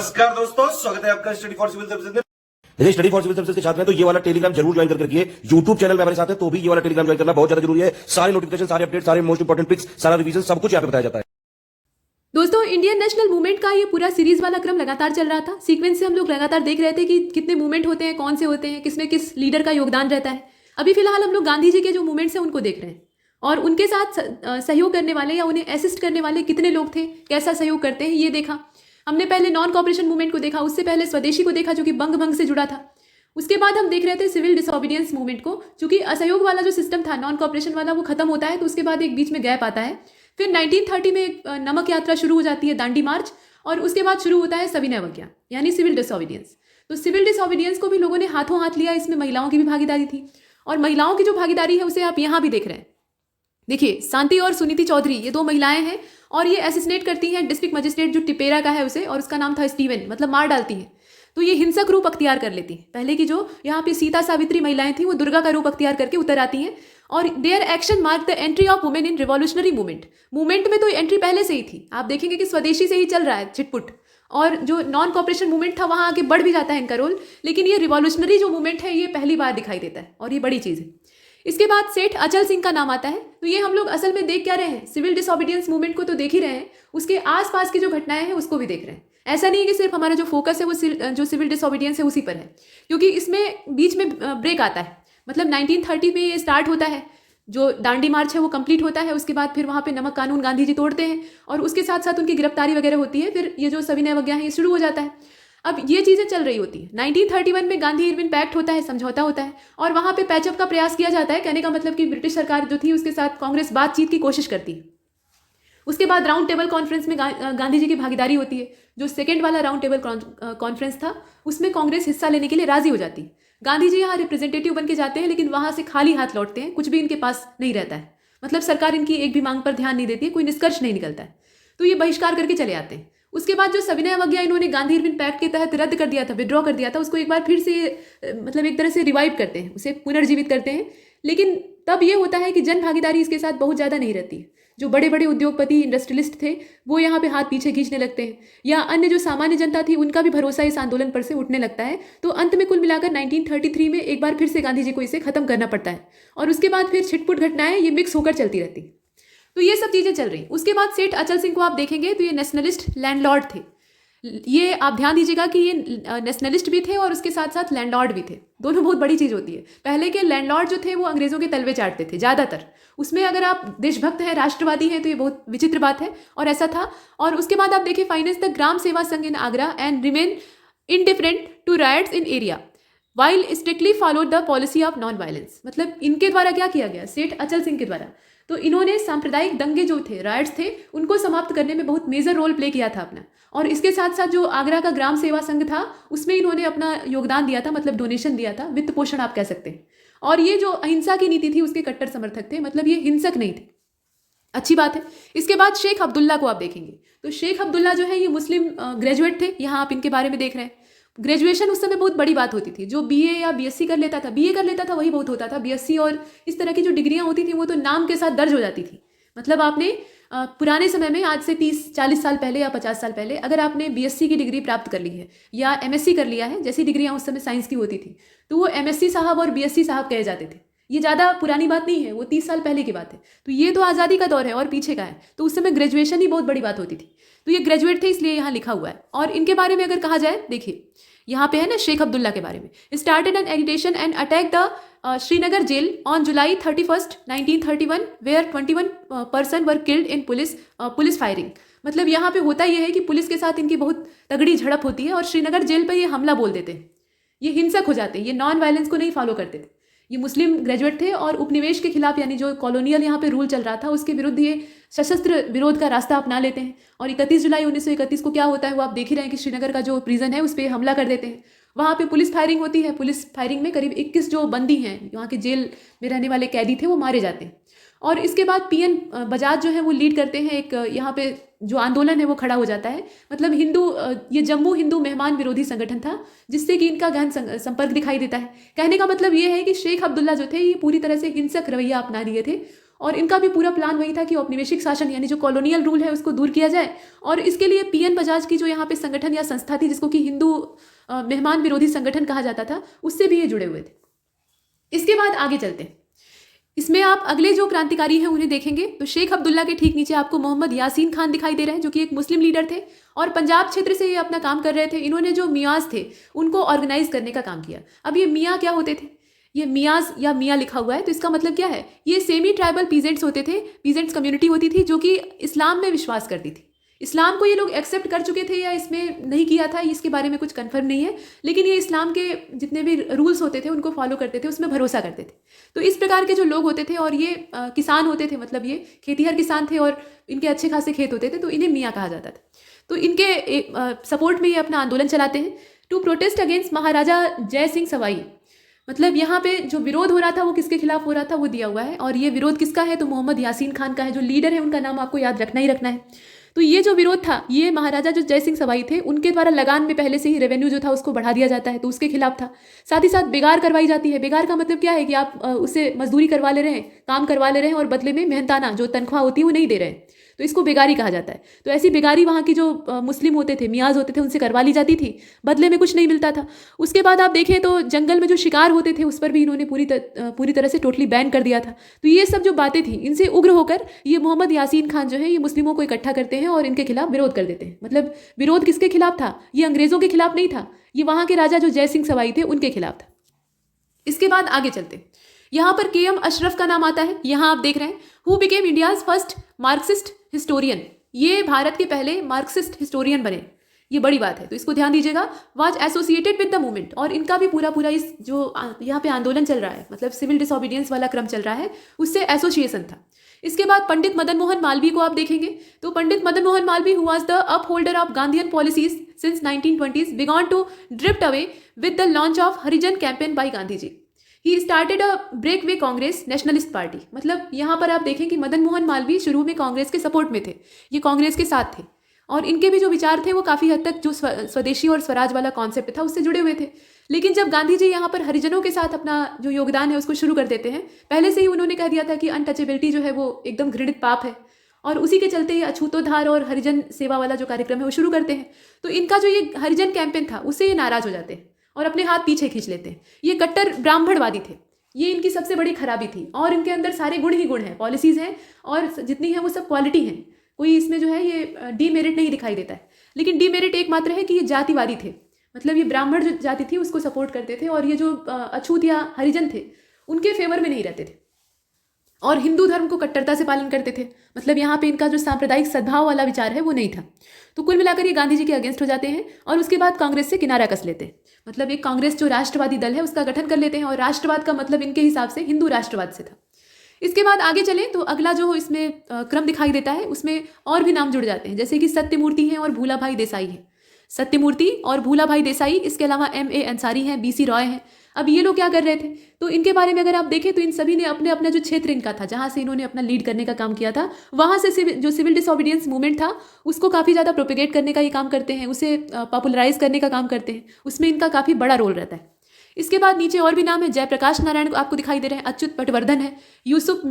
नमस्कार दोस्तों, स्वागत है आपका स्टडी फॉर सिविल सर्विसेज में। यदि स्टडी फॉर सिविल सर्विसेज के छात्र हैं तो ये वाला टेलीग्राम जरूर ज्वाइन करके रखिए। यूट्यूब चैनल में हमारे साथ है तो भी ये वाला टेलीग्राम ज्वाइन करना बहुत ज्यादा जरूरी है। सारे नोटिफिकेशन, सारे अपडेट, सारे मोस्ट इंपोर्टेंट पिक्स, सारा रिवीजन सब कुछ यहाँ पे बताया जाता है। दोस्तों, इंडियन नेशनल मूवमेंट का ये पूरा सीरीज वाला क्रम लगातार चल रहा था। सीक्वेंस से हम लोग लगातार देख रहे थे कि कितने मूवमेंट होते हैं, कौन से होते हैं, किसमें किस लीडर का योगदान रहता है। अभी फिलहाल हम लोग गांधी जी के जो मूवमेंट्स हैं उनको देख रहे हैं और उनके साथ सहयोग करने वाले या उन्हें असिस्ट करने वाले कितने लोग थे, कैसा सहयोग करते हैं, ये देखा हमने। पहले नॉन कॉपरेशन मूवमेंट को देखा, उससे पहले स्वदेशी को देखा जो कि बंग भंग से जुड़ा था। उसके बाद हम देख रहे थे सिविल डिसोबीडियंस मूवमेंट को, चूंकि असहयोग वाला जो सिस्टम था, नॉन कॉपरेशन वाला, वो खत्म होता है तो उसके बाद एक बीच में गैप आता है। फिर 1930 में एक नमक यात्रा शुरू हो जाती है, दांडी मार्च, और उसके बाद शुरू होता है सविनय अवज्ञा यानी सिविल डिसोबीडियंस। तो सिविल डिसोबीडियंस को भी लोगों ने हाथों हाथ लिया। इसमें महिलाओं की भी भागीदारी थी और महिलाओं की जो भागीदारी है उसे आप यहाँ भी देख रहे हैं। देखिए, शांति और सुनीति चौधरी, ये दो महिलाएं हैं और ये असिस्नेट करती हैं डिस्ट्रिक्ट मजिस्ट्रेट जो टिपेरा का है उसे, और उसका नाम था स्टीवन, मतलब मार डालती हैं। तो ये हिंसक रूप अख्तियार कर लेती हैं। पहले की जो यहाँ पे सीता सावित्री महिलाएं थी वो दुर्गा का रूप अख्तियार करके उतर आती हैं और their action mark the entry of women in revolutionary movement में तो एंट्री पहले से ही थी। आप देखेंगे कि स्वदेशी से ही चल रहा है छिटपुट, और जो नॉन कॉपरेशन मूवमेंट था वहाँ आगे बढ़ भी जाता है इनका रोल, लेकिन ये रिवॉल्यूशनरी जो मूवमेंट है ये पहली बार दिखाई देता है और ये बड़ी चीज़ है। इसके बाद सेठ अचल सिंह का नाम आता है। तो ये हम लोग असल में देख क्या रहे हैं, सिविल डिसोबीडियंस मूवमेंट को तो देख ही रहे हैं, उसके आसपास की जो घटनाएं हैं उसको भी देख रहे हैं। ऐसा नहीं है कि सिर्फ हमारा जो फोकस है वो जो सिविल डिसोबीडियंस है उसी पर है, क्योंकि इसमें बीच में ब्रेक आता है। मतलब 1930 में ये स्टार्ट होता है, जो दांडी मार्च है वो कंप्लीट होता है। उसके बाद फिर वहाँ पे नमक कानून गांधी जी तोड़ते हैं और उसके साथ साथ उनकी गिरफ्तारी वगैरह होती है। फिर ये जो सविनय अवज्ञा है ये शुरू हो जाता है। अब ये चीज़ें चल रही होती है। 1931 में गांधी इरविन पैक्ट होता है, समझौता होता है, और वहाँ पे पैचअप का प्रयास किया जाता है। कहने का मतलब कि ब्रिटिश सरकार जो थी उसके साथ कांग्रेस बातचीत की कोशिश करती है। उसके बाद राउंड टेबल कॉन्फ्रेंस में गांधी जी की भागीदारी होती है। जो सेकेंड वाला राउंड टेबल कॉन्फ्रेंस था उसमें कांग्रेस हिस्सा लेने के लिए राजी हो जाती है। गांधी जी यहाँ रिप्रेजेंटेटिव बन के जाते हैं, लेकिन वहाँ से खाली हाथ लौटते हैं, कुछ भी इनके पास नहीं रहता है। मतलब सरकार इनकी एक भी मांग पर ध्यान नहीं देती है, कोई निष्कर्ष नहीं निकलता है, तो ये बहिष्कार करके चले आते हैं। उसके बाद जो सविनय अवज्ञा इन्होंने गांधी इरविन पैक्ट के तहत रद्द कर दिया था, विड्रॉ कर दिया था, उसको एक बार फिर से मतलब एक तरह से रिवाइव करते हैं, उसे पुनर्जीवित करते हैं। लेकिन तब ये होता है कि जन भागीदारी इसके साथ बहुत ज़्यादा नहीं रहती है। जो बड़े बड़े उद्योगपति, इंडस्ट्रियलिस्ट थे वो यहाँ पे हाथ पीछे खींचने लगते हैं, या अन्य जो सामान्य जनता थी उनका भी भरोसा इस आंदोलन पर से उठने लगता है। तो अंत में कुल मिलाकर 1933 में एक बार फिर से गांधी जी को इसे खत्म करना पड़ता है और उसके बाद फिर छिटपुट घटनाएं ये मिक्स होकर चलती रहती। तो ये सब चीज़ें चल रही। उसके बाद सेठ अचल सिंह को आप देखेंगे तो ये नेशनलिस्ट लैंडलॉर्ड थे। ये आप ध्यान दीजिएगा कि ये नेशनलिस्ट भी थे और उसके साथ साथ लैंडलॉर्ड भी थे। दोनों बहुत बड़ी चीज़ होती है। पहले के लैंडलॉर्ड जो थे वो अंग्रेज़ों के तलवे चाटते थे ज़्यादातर। उसमें अगर आप देशभक्त हैं, राष्ट्रवादी हैं, तो ये बहुत विचित्र बात है और ऐसा था। और उसके बाद आप देखिए, finance the Gram Seva Sangh in Agra and remain indifferent to rights in area while strictly followed the policy of non violence. मतलब इनके द्वारा क्या किया गया, सेठ अचल सिंह के द्वारा, तो इन्होंने सांप्रदायिक दंगे जो थे, राइट्स थे, उनको समाप्त करने में बहुत मेजर रोल प्ले किया था अपना। और इसके साथ साथ जो आगरा का ग्राम सेवा संघ था उसमें इन्होंने अपना योगदान दिया था, मतलब डोनेशन दिया था, वित्त पोषण आप कह सकते हैं। और ये जो अहिंसा की नीति थी उसके कट्टर समर्थक थे, मतलब ये हिंसक नहीं थे। अच्छी बात है। इसके बाद शेख अब्दुल्ला को आप देखेंगे तो शेख अब्दुल्ला जो है ये मुस्लिम ग्रेजुएट थे। यहाँ आप इनके बारे में देख रहे हैं। ग्रेजुएशन उस समय बहुत बड़ी बात होती थी। जो बीए या बीएससी कर लेता था, बीए कर लेता था वही बहुत होता था। बीएससी और इस तरह की जो डिग्रियां होती थी वो तो नाम के साथ दर्ज हो जाती थी। मतलब आपने पुराने समय में, आज से 30-40 साल पहले या 50 साल पहले, अगर आपने बीएससी की डिग्री प्राप्त कर ली है या एमएससी कर लिया है, जैसी डिग्रियां उस समय साइंस की होती थी, तो वो एमएससी साहब और बीएससी साहब कहे जाते थे। ये ज़्यादा पुरानी बात नहीं है, वो 30 साल पहले की बात है। तो ये तो आज़ादी का दौर है और पीछे का है, तो उस समय ग्रेजुएशन ही बहुत बड़ी बात होती थी। तो ये ग्रेजुएट थे, इसलिए यहाँ लिखा हुआ है। और इनके बारे में अगर कहा जाए, देखिए यहाँ पे है ना शेख अब्दुल्ला के बारे में, started an agitation and attack the Srinagar jail on July 31, 1931 where 21 person were killed in police firing. मतलब यहाँ पे होता यह है कि पुलिस के साथ इनकी बहुत तगड़ी झड़प होती है और श्रीनगर जेल पर ये हमला बोल देते हैं। ये हिंसक हो जाते हैं, ये नॉन वायलेंस को नहीं फॉलो करते थे। ये मुस्लिम ग्रेजुएट थे और उपनिवेश के खिलाफ, यानी जो कॉलोनियल यहाँ पे रूल चल रहा था उसके विरुद्ध ये सशस्त्र विरोध का रास्ता अपना लेते हैं। और 31 जुलाई 1931 को क्या होता है वो आप देख ही रहे हैं कि श्रीनगर का जो प्रिजन है उस पर हमला कर देते हैं। वहाँ पे पुलिस फायरिंग होती है। पुलिस फायरिंग में करीब 21 जो बंदी हैं, वहाँ के जेल में रहने वाले कैदी थे, वो मारे जाते हैं। और इसके बाद पीएन बजाज जो है वो लीड करते हैं। एक यहाँ पे जो आंदोलन है वो खड़ा हो जाता है। मतलब ये जम्मू हिंदू मेहमान विरोधी संगठन था, जिससे कि इनका गहन संपर्क दिखाई देता है। कहने का मतलब ये है कि शेख अब्दुल्ला जो थे ये पूरी तरह से हिंसक रवैया अपना लिए थे और इनका भी पूरा प्लान वही था कि औपनिवेशिक शासन यानी जो कॉलोनियल रूल है उसको दूर किया जाए। और इसके लिए पीएन बजाज की जो यहाँ पे संगठन या संस्था थी जिसको कि हिंदू मेहमान विरोधी संगठन कहा जाता था, उससे भी ये जुड़े हुए थे। इसके बाद आगे चलते हैं। इसमें आप अगले जो क्रांतिकारी हैं उन्हें देखेंगे तो शेख अब्दुल्ला के ठीक नीचे आपको मोहम्मद यासीन खान दिखाई दे रहे हैं, जो कि एक मुस्लिम लीडर थे और पंजाब क्षेत्र से ये अपना काम कर रहे थे। इन्होंने जो मियाज थे उनको ऑर्गेनाइज करने का काम किया। अब ये मियाँ क्या होते थे? ये मियाज या मियाँ लिखा हुआ है तो इसका मतलब क्या है? ये सेमी ट्राइबल पीजेंट्स होते थे, पीजेंट्स कम्युनिटी होती थी जो कि इस्लाम में विश्वास करती थी। इस्लाम को ये लोग एक्सेप्ट कर चुके थे या इसमें नहीं किया था, इसके बारे में कुछ कंफर्म नहीं है, लेकिन ये इस्लाम के जितने भी रूल्स होते थे उनको फॉलो करते थे, उसमें भरोसा करते थे। तो इस प्रकार के जो लोग होते थे और ये किसान होते थे, मतलब ये खेतीहर किसान थे और इनके अच्छे खासे खेत होते थे, तो इन्हें मियाँ कहा जाता था। तो इनके सपोर्ट में ये अपना आंदोलन चलाते हैं टू प्रोटेस्ट अगेंस्ट महाराजा जय सिंह सवाई। मतलब यहाँ पे जो विरोध हो रहा था वो किसके खिलाफ हो रहा था वो दिया हुआ है, और ये विरोध किसका है तो मोहम्मद यासीन खान का है। जो लीडर है उनका नाम आपको याद रखना ही रखना है। तो ये जो विरोध था ये महाराजा जो जय सिंह सवाई थे उनके द्वारा लगान में पहले से ही रेवेन्यू जो था उसको बढ़ा दिया जाता है, तो उसके खिलाफ था। साथ ही साथ बेगार करवाई जाती है। बेगार का मतलब क्या है कि आप उससे मजदूरी करवा ले रहे हैं, काम करवा ले रहे हैं और बदले में मेहनताना जो तनख्वाह होती है वो नहीं दे रहे हैं, तो इसको बेगारी कहा जाता है। तो ऐसी बेगारी वहाँ की जो मुस्लिम होते थे, मियाज होते थे, उनसे करवा ली जाती थी, बदले में कुछ नहीं मिलता था। उसके बाद आप देखें तो जंगल में जो शिकार होते थे उस पर भी इन्होंने पूरी तरह से टोटली बैन कर दिया था। तो ये सब जो बातें थी इनसे उग्र होकर ये मोहम्मद यासीन खान जो है ये मुस्लिमों को इकट्ठा करते हैं और इनके खिलाफ विरोध कर देते हैं। मतलब विरोध किसके खिलाफ था? ये अंग्रेजों के खिलाफ नहीं था, ये वहाँ के राजा जो जय सिंह सवाई थे उनके खिलाफ था। इसके बाद आगे चलते, यहाँ पर KM अशरफ का नाम आता है। यहाँ आप देख रहे हैं who became India's first Marxist historian. ये भारत के पहले मार्क्सिस्ट हिस्टोरियन बने, ये बड़ी बात है, तो इसको ध्यान दीजिएगा। Was associated with the movement, और इनका भी पूरा इस जो यहाँ पे आंदोलन चल रहा है, मतलब सिविल डिसोबीडियंस वाला क्रम चल रहा है, उससे एसोसिएशन था। इसके बाद पंडित मदन मोहन मालवीय को आप देखेंगे तो Pandit Madan Mohan Malaviya who was the upholder of Gandhian policies since 1920s began to drift away with the launch of Harijan campaign by Gandhi ji. He started a breakaway Congress nationalist party. मतलब यहाँ पर आप देखें कि मदन मोहन मालवीय शुरू में कांग्रेस के सपोर्ट में थे, ये कांग्रेस के साथ थे और इनके भी जो विचार थे वो काफ़ी हद तक जो स्वदेशी और स्वराज वाला कॉन्सेप्ट था उससे जुड़े हुए थे। लेकिन जब गांधी जी यहाँ पर हरिजनों के साथ अपना जो योगदान है उसको शुरू कर देते हैं, पहले से ही उन्होंने कह दिया था कि अनटचेबिलिटी जो है वो एकदम घृणित पाप है, और उसी के चलते ये अछूतोद्धार और हरिजन सेवा वाला जो कार्यक्रम है वो शुरू करते हैं। तो इनका जो ये हरिजन कैंपेन था उससे ये नाराज हो जाते हैं और अपने हाथ पीछे खींच लेते हैं। ये कट्टर ब्राह्मणवादी थे, ये इनकी सबसे बड़ी खराबी थी, और इनके अंदर सारे गुण ही गुण हैं, पॉलिसीज़ हैं और जितनी है वो सब क्वालिटी हैं, कोई इसमें जो है ये डीमेरिट नहीं दिखाई देता है। लेकिन डीमेरिट एकमात्र है कि ये जातिवादी थे, मतलब ये ब्राह्मण जो जाति थी उसको सपोर्ट करते थे और ये जो अछूत या हरिजन थे उनके फेवर में नहीं रहते थे और हिंदू धर्म को कट्टरता से पालन करते थे। मतलब यहाँ पे इनका जो सांप्रदायिक सद्भाव वाला विचार है वो नहीं था। तो कुल मिलाकर ये गांधी जी के अगेंस्ट हो जाते हैं और उसके बाद कांग्रेस से किनारा कस लेते हैं। मतलब एक कांग्रेस जो राष्ट्रवादी दल है उसका गठन कर लेते हैं, और राष्ट्रवाद का मतलब इनके हिसाब से हिंदू राष्ट्रवाद से था। इसके बाद आगे चलें तो अगला जो इसमें क्रम दिखाई देता है उसमें और भी नाम जुड़ जाते हैं, जैसे कि सत्यमूर्ति हैं और भूला भाई देसाई हैं। सत्यमूर्ति और भूला भाई देसाई, इसके अलावा MA अंसारी हैं, BC रॉय हैं। अब ये लोग क्या कर रहे थे तो इनके बारे में अगर आप देखें तो इन सभी ने अपने अपना जो क्षेत्र इनका था जहाँ से इन्होंने अपना लीड करने का काम किया था, वहाँ से जो सिविल डिसोबीडियंस मूवमेंट था उसको काफ़ी ज़्यादा प्रोपेगेट करने का ये काम करते हैं, उसे पॉपुलराइज करने का काम करते हैं, उसमें इनका काफ़ी बड़ा रोल रहता है। इसके बाद नीचे और भी नाम है, जयप्रकाश नारायण आपको दिखाई दे रहे हैं, अच्युत पटवर्धन है, यूसुफ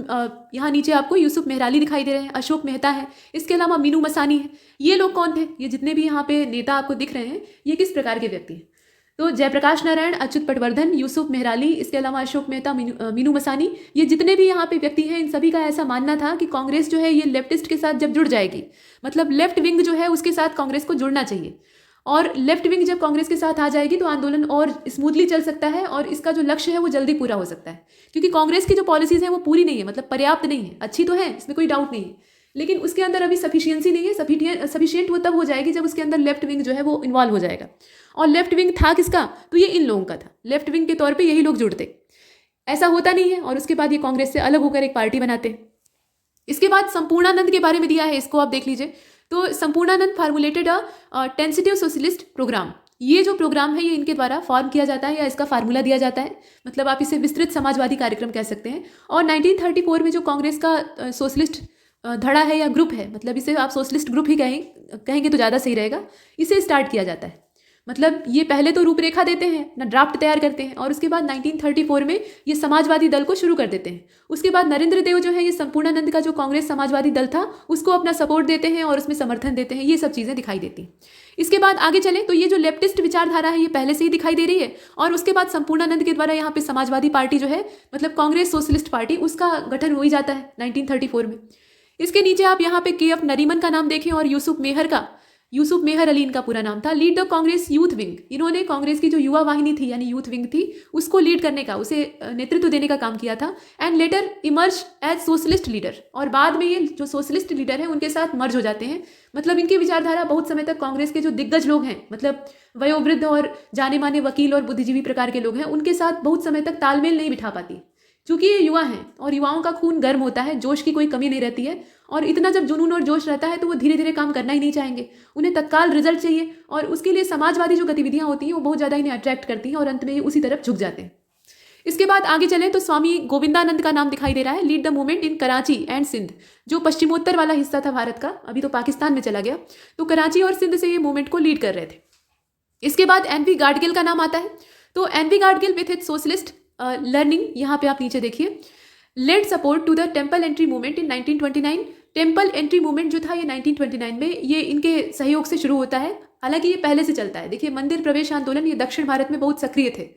यहाँ नीचे आपको यूसुफ मेहराली दिखाई दे रहे हैं, अशोक मेहता है, इसके अलावा मीनू मसानी है। ये लोग कौन थे? ये जितने भी यहाँ पे नेता आपको दिख रहे हैं ये किस प्रकार के व्यक्ति हैं? तो जयप्रकाश नारायण, अच्युत पटवर्धन, यूसुफ मेहराली, इसके अलावा अशोक मेहता, मीनू मसानी, ये जितने भी यहाँ पे व्यक्ति हैं इन सभी का ऐसा मानना था कि कांग्रेस जो है ये लेफ्टिस्ट के साथ जब जुड़ जाएगी, मतलब लेफ्ट विंग जो है उसके साथ कांग्रेस को जुड़ना चाहिए, और लेफ्ट विंग जब कांग्रेस के साथ आ जाएगी तो आंदोलन और स्मूथली चल सकता है और इसका जो लक्ष्य है वो जल्दी पूरा हो सकता है। क्योंकि कांग्रेस की जो पॉलिसीज़ हैं वो पूरी नहीं है, मतलब पर्याप्त नहीं है, अच्छी तो है इसमें कोई डाउट नहीं है, लेकिन उसके अंदर अभी सफिशिएंसी नहीं है। सफिशिएंट वो तब हो जाएगी जब उसके अंदर लेफ्ट विंग जो है वो इन्वॉल्व हो जाएगा। और लेफ्ट विंग था किसका? तो ये इन लोगों का था, लेफ्ट विंग के तौर पर यही लोग जुड़ते। ऐसा होता नहीं है और उसके बाद ये कांग्रेस से अलग होकर एक पार्टी बनाते हैं। इसके बाद संपूर्णानंद के बारे में दिया है, इसको आप देख लीजिए। तो संपूर्णानंद फार्मुलेटेड अ टेंसिटिव सोशलिस्ट प्रोग्राम। ये जो प्रोग्राम है ये इनके द्वारा फॉर्म किया जाता है या इसका फार्मूला दिया जाता है, मतलब आप इसे विस्तृत समाजवादी कार्यक्रम कह सकते हैं। और 1934 में जो कांग्रेस का सोशलिस्ट धड़ा है या ग्रुप है, मतलब इसे आप सोशलिस्ट ग्रुप ही कहेंगे तो ज़्यादा सही रहेगा, इसे स्टार्ट किया जाता है। मतलब ये पहले तो रूपरेखा देते हैं ना, ड्राफ्ट तैयार करते हैं, और उसके बाद 1934 में ये समाजवादी दल को शुरू कर देते हैं। उसके बाद नरेंद्र देव जो है ये संपूर्णानंद का जो कांग्रेस समाजवादी दल था उसको अपना सपोर्ट देते हैं और उसमें समर्थन देते हैं। ये सब चीज़ें दिखाई देती हैं। इसके बाद आगे चले तो ये जो लेफ्टिस्ट विचारधारा है ये पहले से ही दिखाई दे रही है, और उसके बाद संपूर्णानंद के द्वारा यहाँ पे समाजवादी पार्टी जो है मतलब कांग्रेस सोशलिस्ट पार्टी उसका गठन हो ही जाता है 1934 में। इसके नीचे आप यहाँ पे KF नरीमन का नाम देखें और यूसुफ मेहर अली इनका पूरा नाम था, lead the Congress youth wing. इन्होंने कांग्रेस की जो युवा वाहिनी थी यानी यूथ विंग थी उसको लीड करने का, उसे नेतृत्व देने का काम किया था। And later emerge as socialist leader, और बाद में ये जो सोशलिस्ट लीडर हैं उनके साथ मर्ज हो जाते हैं। मतलब इनकी विचारधारा बहुत समय तक कांग्रेस के जो दिग्गज लोग हैं, मतलब वयोवृद्ध और जाने माने वकील और बुद्धिजीवी प्रकार के लोग हैं, उनके साथ बहुत समय तक तालमेल नहीं बिठा पाती। क्योंकि ये युवा हैं और युवाओं का खून गर्म होता है, जोश की कोई कमी नहीं रहती है, और इतना जब जुनून और जोश रहता है तो वो धीरे धीरे काम करना ही नहीं चाहेंगे, उन्हें तत्काल रिजल्ट चाहिए, और उसके लिए समाजवादी जो गतिविधियां होती हैं वो बहुत ज़्यादा इन्हें अट्रैक्ट करती हैं और अंत में ये उसी तरफ झुक जाते हैं। इसके बाद आगे चलें तो स्वामी गोविंदानंद का नाम दिखाई दे रहा है, lead the movement in Karachi and Sindh, जो पश्चिमोत्तर वाला हिस्सा था भारत का, अभी तो पाकिस्तान में चला गया, तो कराची और सिंध से ये मूवमेंट को लीड कर रहे थे। इसके बाद NV गाडगिल का नाम आता है, तो NV Gadgil with it socialist learning, यहाँ पे आप नीचे देखिए, led support to the temple entry movement in 1929। Temple entry movement जो था ये 1929 में ये इनके सहयोग से शुरू होता है, हालांकि ये पहले से चलता है। देखिए मंदिर प्रवेश आंदोलन ये दक्षिण भारत में बहुत सक्रिय थे।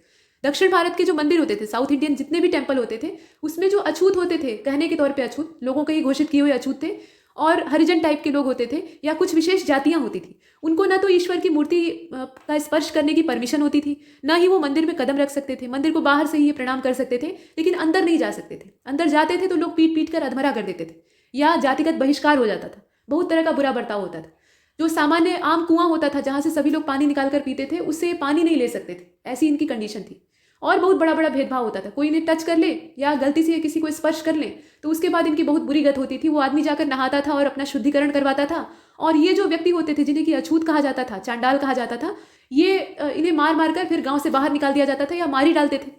दक्षिण भारत के जो मंदिर होते थे, साउथ इंडियन जितने भी टेम्पल होते थे, उसमें जो अछूत होते थे, कहने के तौर पे अछूत, लोगों के घोषित किए हुए अछूत थे, और हरिजन टाइप के लोग होते थे या कुछ विशेष जातियां होती थी, उनको ना तो ईश्वर की मूर्ति का स्पर्श करने की परमिशन होती थी, ना ही वो मंदिर में कदम रख सकते थे। मंदिर को बाहर से ही प्रणाम कर सकते थे, लेकिन अंदर नहीं जा सकते थे। अंदर जाते थे तो लोग पीट पीट कर अधमरा कर देते थे या जातिगत बहिष्कार हो जाता था। बहुत तरह का बुरा बर्ताव होता था। जो सामान्य आम कुआं होता था जहाँ से सभी लोग पानी निकाल कर पीते थे, उससे पानी नहीं ले सकते थे, ऐसी इनकी कंडीशन थी। और बहुत बड़ा बड़ा भेदभाव होता था, कोई इन्हें टच कर ले या गलती से किसी को स्पर्श कर ले तो उसके बाद इनकी बहुत बुरी गत होती थी। वो आदमी जाकर नहाता था और अपना शुद्धिकरण करवाता था, और ये जो व्यक्ति होते थे जिन्हें कि अछूत कहा जाता था, चांडाल कहा जाता था, ये इन्हें मार मार कर फिर गाँव से बाहर निकाल दिया जाता था या मार ही डालते थे।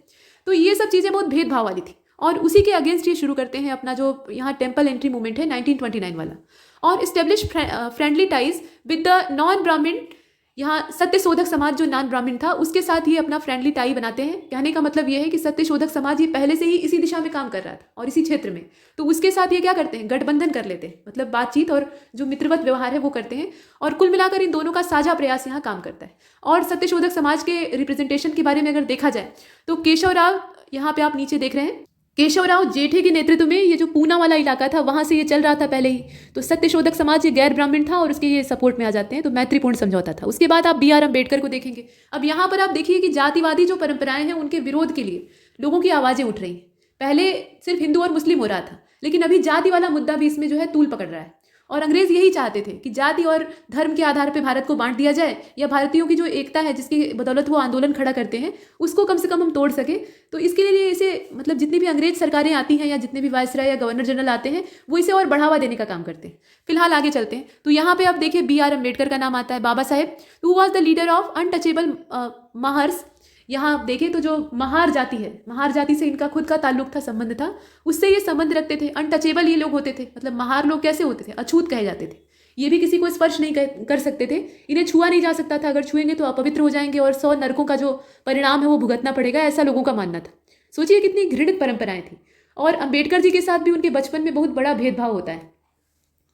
तो ये सब चीज़ें बहुत भेदभाव वाली थी, और उसी के अगेंस्ट ये शुरू करते हैं अपना जो यहाँ टेम्पल एंट्री मूवमेंट है 1929 वाला, और establish friendly ties with the non ब्राह्मण, यहाँ सत्यशोधक समाज जो नॉन ब्राह्मण था उसके साथ ये अपना फ्रेंडली टाई बनाते हैं। कहने का मतलब ये है कि सत्यशोधक समाज ये पहले से ही इसी दिशा में काम कर रहा था और इसी क्षेत्र में, तो उसके साथ ये क्या करते हैं, गठबंधन कर लेते हैं, मतलब बातचीत और जो मित्रवत व्यवहार है वो करते हैं, और कुल मिलाकर इन दोनों का साझा प्रयास यहाँ काम करता है। और सत्यशोधक समाज के रिप्रेजेंटेशन के बारे में अगर देखा जाए तो केशव राव, यहाँ पे आप नीचे देख रहे हैं, केशव राव जेठे के नेतृत्व में ये जो पूना वाला इलाका था वहाँ से ये चल रहा था पहले ही, तो सत्यशोधक समाज ये गैर ब्राह्मण था और उसके ये सपोर्ट में आ जाते हैं, तो मैत्रीपूर्ण समझौता था। उसके बाद आप BR अम्बेडकर को देखेंगे। अब यहाँ पर आप देखिए कि जातिवादी जो परंपराएं हैं उनके विरोध के लिए लोगों की आवाज़ें उठ रही हैं। पहले सिर्फ हिंदू और मुस्लिम हो रहा था, लेकिन अभी जाति वाला मुद्दा भी इसमें जो है तूल पकड़ रहा है, और अंग्रेज यही चाहते थे कि जाति और धर्म के आधार पर भारत को बांट दिया जाए, या भारतीयों की जो एकता है जिसकी बदौलत वो आंदोलन खड़ा करते हैं उसको कम से कम हम तोड़ सके। तो इसके लिए इसे मतलब जितनी भी अंग्रेज सरकारें आती हैं या जितने भी वायसराय या गवर्नर जनरल आते हैं वो इसे और बढ़ावा देने का काम करते हैं। फिलहाल आगे चलते हैं, तो यहाँ पे आप देखिए BR अम्बेडकर का नाम आता है, Baba Saheb, who was the leader of untouchable Mahars. यहाँ आप देखें तो जो महार जाति है, महार जाति से इनका खुद का ताल्लुक था, संबंध था, उससे ये संबंध रखते थे। अनटचेबल ये लोग होते थे, मतलब महार लोग कैसे होते थे, अछूत कहे जाते थे। ये भी किसी को स्पर्श नहीं कर सकते थे, इन्हें छुआ नहीं जा सकता था, अगर छुएंगे तो अपवित्र हो जाएंगे और 100 नरकों का जो परिणाम है वो भुगतना पड़ेगा, ऐसा लोगों का मानना था। सोचिए कितनी घृणित परंपराएं थी। और अम्बेडकर जी के साथ भी उनके बचपन में बहुत बड़ा भेदभाव होता है,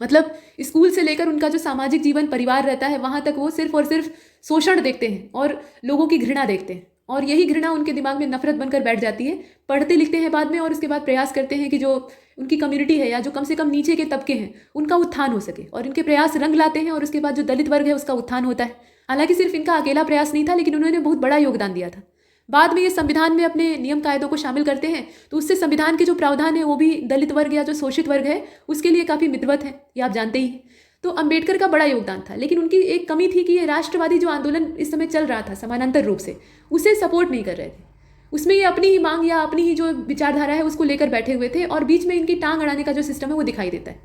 मतलब स्कूल से लेकर उनका जो सामाजिक जीवन, परिवार रहता है, वहाँ तक वो सिर्फ और सिर्फ शोषण देखते हैं और लोगों की घृणा देखते हैं, और यही घृणा उनके दिमाग में नफरत बनकर बैठ जाती है। पढ़ते लिखते हैं बाद में, और उसके बाद प्रयास करते हैं कि जो उनकी कम्युनिटी है या जो कम से कम नीचे के तबके हैं उनका उत्थान हो सके, और इनके प्रयास रंग लाते हैं, और उसके बाद जो दलित वर्ग है उसका उत्थान होता है। हालांकि सिर्फ इनका अकेला प्रयास नहीं था, लेकिन उन्होंने बहुत बड़ा योगदान दिया था। बाद में ये संविधान में अपने नियम कायदों को शामिल करते हैं, तो उससे संविधान के जो प्रावधान है वो भी दलित वर्ग या जो शोषित वर्ग है उसके लिए काफ़ी मित्रवत है, ये आप जानते ही हैं। तो अम्बेडकर का बड़ा योगदान था, लेकिन उनकी एक कमी थी कि ये राष्ट्रवादी जो आंदोलन इस समय चल रहा था समानांतर रूप से, उसे सपोर्ट नहीं कर रहे थे। उसमें ये अपनी ही मांग या अपनी ही जो विचारधारा है उसको लेकर बैठे हुए थे, और बीच में इनकी टांग अड़ाने का जो सिस्टम है वो दिखाई देता है।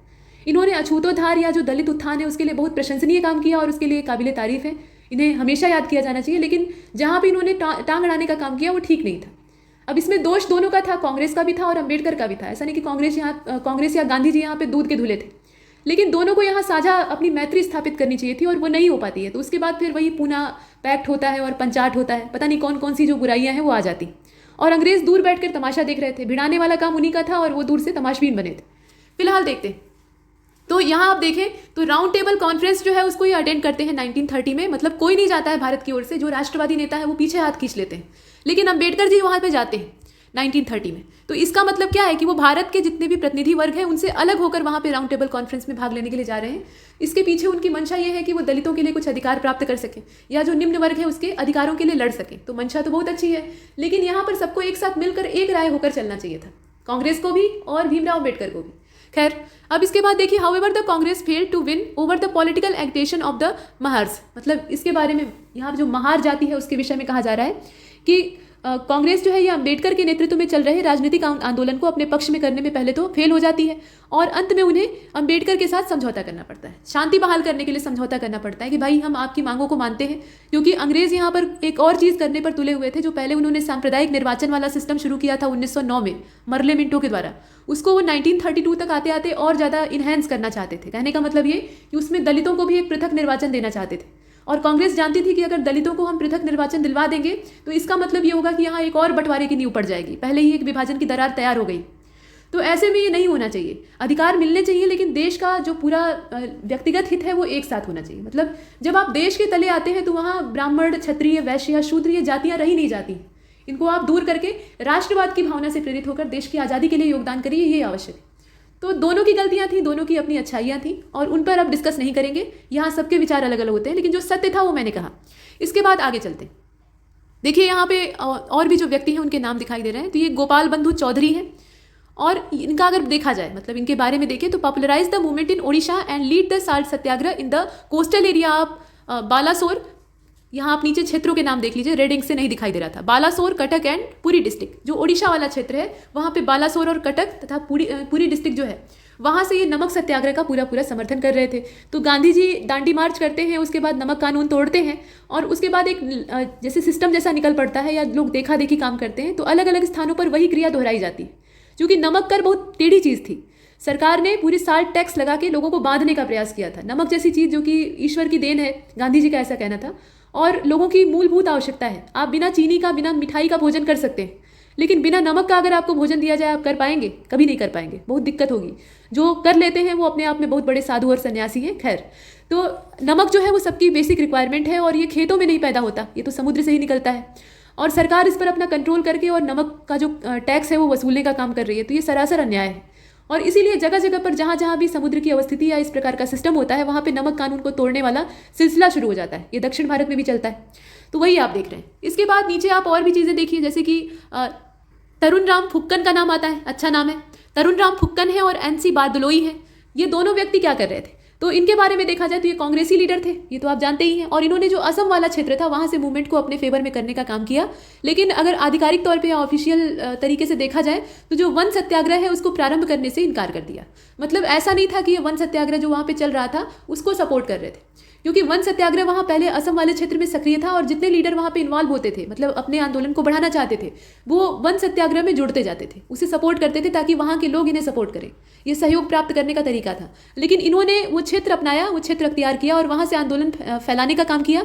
इन्होंने अछूतोद्धार या जो दलित उत्थान है उसके लिए बहुत प्रशंसनीय काम किया, और उसके लिए काबिले तारीफ है, इन्हें हमेशा याद किया जाना चाहिए। लेकिन जहाँ पर इन्होंने टांग अड़ाने का काम किया वो ठीक नहीं था। अब इसमें दोष दोनों का था, कांग्रेस का भी था और अम्बेडकर का भी था। ऐसा नहीं कि कांग्रेस या गांधी जी यहाँ पे दूध के धुले थे, लेकिन दोनों को यहाँ साझा अपनी मैत्री स्थापित करनी चाहिए थी और वो नहीं हो पाती है। तो उसके बाद फिर वही पूना पैक्ट होता है और पंचाट होता है, पता नहीं कौन कौन सी जो बुराइयां हैं वो आ जाती। और अंग्रेज दूर बैठकर तमाशा देख रहे थे, भिड़ाने वाला काम उन्हीं का था और वो दूर से तमाशबीन बने थे। फिलहाल देखते हैं तो यहाँ आप देखें तो राउंड टेबल कॉन्फ्रेंस जो है उसको ये अटेंड करते हैं 1930 में। मतलब कोई नहीं जाता है भारत की ओर से, जो राष्ट्रवादी नेता है वो पीछे हाथ खींच लेते हैं, लेकिन अम्बेडकर जी वहाँ पे जाते हैं 1930 में। तो इसका मतलब क्या है कि वो भारत के जितने भी प्रतिनिधि वर्ग हैं उनसे अलग होकर वहाँ पे राउंड टेबल कॉन्फ्रेंस में भाग लेने के लिए जा रहे हैं। इसके पीछे उनकी मंशा ये है कि वो दलितों के लिए कुछ अधिकार प्राप्त कर सकें या जो निम्न वर्ग है उसके अधिकारों के लिए लड़ सकें। तो मंशा तो बहुत अच्छी है, लेकिन यहाँ पर सबको एक साथ मिलकर एक राय होकर चलना चाहिए था, कांग्रेस को भी और भीमराव अम्बेडकर को भी। खैर, अब इसके बाद देखिए, however the Congress failed to win over the political agitation of the Mahars. मतलब इसके बारे में यहाँ जो महार जाति है उसके विषय में कहा जा रहा है कि कांग्रेस जो है ये अम्बेडकर के नेतृत्व में चल रहे राजनीतिक आंदोलन को अपने पक्ष में करने में पहले तो फेल हो जाती है और अंत में उन्हें अम्बेडकर के साथ समझौता करना पड़ता है, शांति बहाल करने के लिए समझौता करना पड़ता है कि भाई हम आपकी मांगों को मानते हैं। क्योंकि अंग्रेज यहाँ पर एक और चीज़ करने पर तुले हुए थे, जो पहले उन्होंने सांप्रदायिक निर्वाचन वाला सिस्टम शुरू किया था 1909 में मर्ले मिंटो के द्वारा, उसको वो 1932 तक आते आते और ज़्यादा इन्हेंस करना चाहते थे। कहने का मतलब ये कि उसमें दलितों को भी एक पृथक निर्वाचन देना चाहते थे और कांग्रेस जानती थी कि अगर दलितों को हम पृथक निर्वाचन दिलवा देंगे तो इसका मतलब ये होगा कि यहाँ एक और बंटवारे की नींव पड़ जाएगी, पहले ही एक विभाजन की दरार तैयार हो गई। तो ऐसे में ये नहीं होना चाहिए, अधिकार मिलने चाहिए, लेकिन देश का जो पूरा व्यक्तिगत हित है वो एक साथ होना चाहिए। मतलब जब आप देश के तले आते हैं तो वहाँ ब्राह्मण, क्षत्रिय, वैश्य या शूद्र ये जातियाँ रही नहीं जाती, इनको आप दूर करके राष्ट्रवाद की भावना से प्रेरित होकर देश की आज़ादी के लिए योगदान करिए, ये आवश्यक है। तो दोनों की गलतियां थी, दोनों की अपनी अच्छाइयां थी और उन पर अब डिस्कस नहीं करेंगे, यहाँ सबके विचार अलग अलग होते हैं, लेकिन जो सत्य था वो मैंने कहा। इसके बाद आगे चलते हैं। देखिए यहाँ पे और भी जो व्यक्ति हैं उनके नाम दिखाई दे रहे हैं। तो ये गोपाल बंधु चौधरी हैं और इनका अगर देखा जाए, मतलब इनके बारे में देखें तो popularise the movement in Odisha and lead the salt satyagraha in the coastal area of Balasore. यहाँ आप नीचे क्षेत्रों के नाम देख लीजिए, रेड इंक से नहीं दिखाई दे रहा था। बालासोर, कटक एंड पुरी डिस्ट्रिक्ट, जो ओडिशा वाला क्षेत्र है वहाँ पे बालासोर और कटक तथा पुरी डिस्ट्रिक्ट जो है वहाँ से ये नमक सत्याग्रह का पूरा समर्थन कर रहे थे। तो गांधी जी दांडी मार्च करते हैं, उसके बाद नमक कानून तोड़ते हैं और उसके बाद एक जैसे सिस्टम जैसा निकल पड़ता है या लोग देखा देखी काम करते हैं, तो अलग अलग स्थानों पर वही क्रिया दोहराई जाती है। क्योंकि नमक कर बहुत टेढ़ी चीज़ थी, सरकार ने पूरी साल्ट टैक्स लगा के लोगों को बांधने का प्रयास किया था। नमक जैसी चीज़ जो कि ईश्वर की देन है, गांधी जी का ऐसा कहना था, और लोगों की मूलभूत आवश्यकता है। आप बिना चीनी का, बिना मिठाई का भोजन कर सकते हैं, लेकिन बिना नमक का अगर आपको भोजन दिया जाए आप कर पाएंगे? कभी नहीं कर पाएंगे, बहुत दिक्कत होगी। जो कर लेते हैं वो अपने आप में बहुत बड़े साधु और सन्यासी हैं। खैर, तो नमक जो है वो सबकी बेसिक रिक्वायरमेंट है और ये खेतों में नहीं पैदा होता, ये तो समुद्र से ही निकलता है और सरकार इस पर अपना कंट्रोल करके और नमक का जो टैक्स है वो वसूलने का काम कर रही है। तो ये सरासर अन्याय है और इसीलिए जगह जगह पर जहाँ जहाँ भी समुद्र की अवस्थिति या इस प्रकार का सिस्टम होता है वहाँ पे नमक कानून को तोड़ने वाला सिलसिला शुरू हो जाता है। ये दक्षिण भारत में भी चलता है, तो वही आप देख रहे हैं। इसके बाद नीचे आप और भी चीज़ें देखिए, जैसे कि तरुण राम फुक्कन का नाम आता है, अच्छा नाम है। तरुण राम फुक्कन है और एनसी बारदलोई है। ये दोनों व्यक्ति क्या कर रहे थे, तो इनके बारे में देखा जाए तो ये कांग्रेसी लीडर थे, ये तो आप जानते ही हैं, और इन्होंने जो असम वाला क्षेत्र था वहाँ से मूवमेंट को अपने फेवर में करने का काम किया। लेकिन अगर आधिकारिक तौर पे या ऑफिशियल तरीके से देखा जाए तो जो वन सत्याग्रह है उसको प्रारंभ करने से इनकार कर दिया। मतलब ऐसा नहीं था कि ये वन सत्याग्रह जो वहाँ पे चल रहा था उसको सपोर्ट कर रहे थे, क्योंकि वन सत्याग्रह वहाँ पहले असम वाले क्षेत्र में सक्रिय था और जितने लीडर वहाँ पे इन्वॉल्व होते थे, मतलब अपने आंदोलन को बढ़ाना चाहते थे, वो वन सत्याग्रह में जुड़ते जाते थे, उसे सपोर्ट करते थे ताकि वहाँ के लोग इन्हें सपोर्ट करें। ये सहयोग प्राप्त करने का तरीका था। लेकिन इन्होंने वो क्षेत्र अपनाया, वो क्षेत्र अख्तियार किया और वहाँ से आंदोलन फैलाने का काम किया,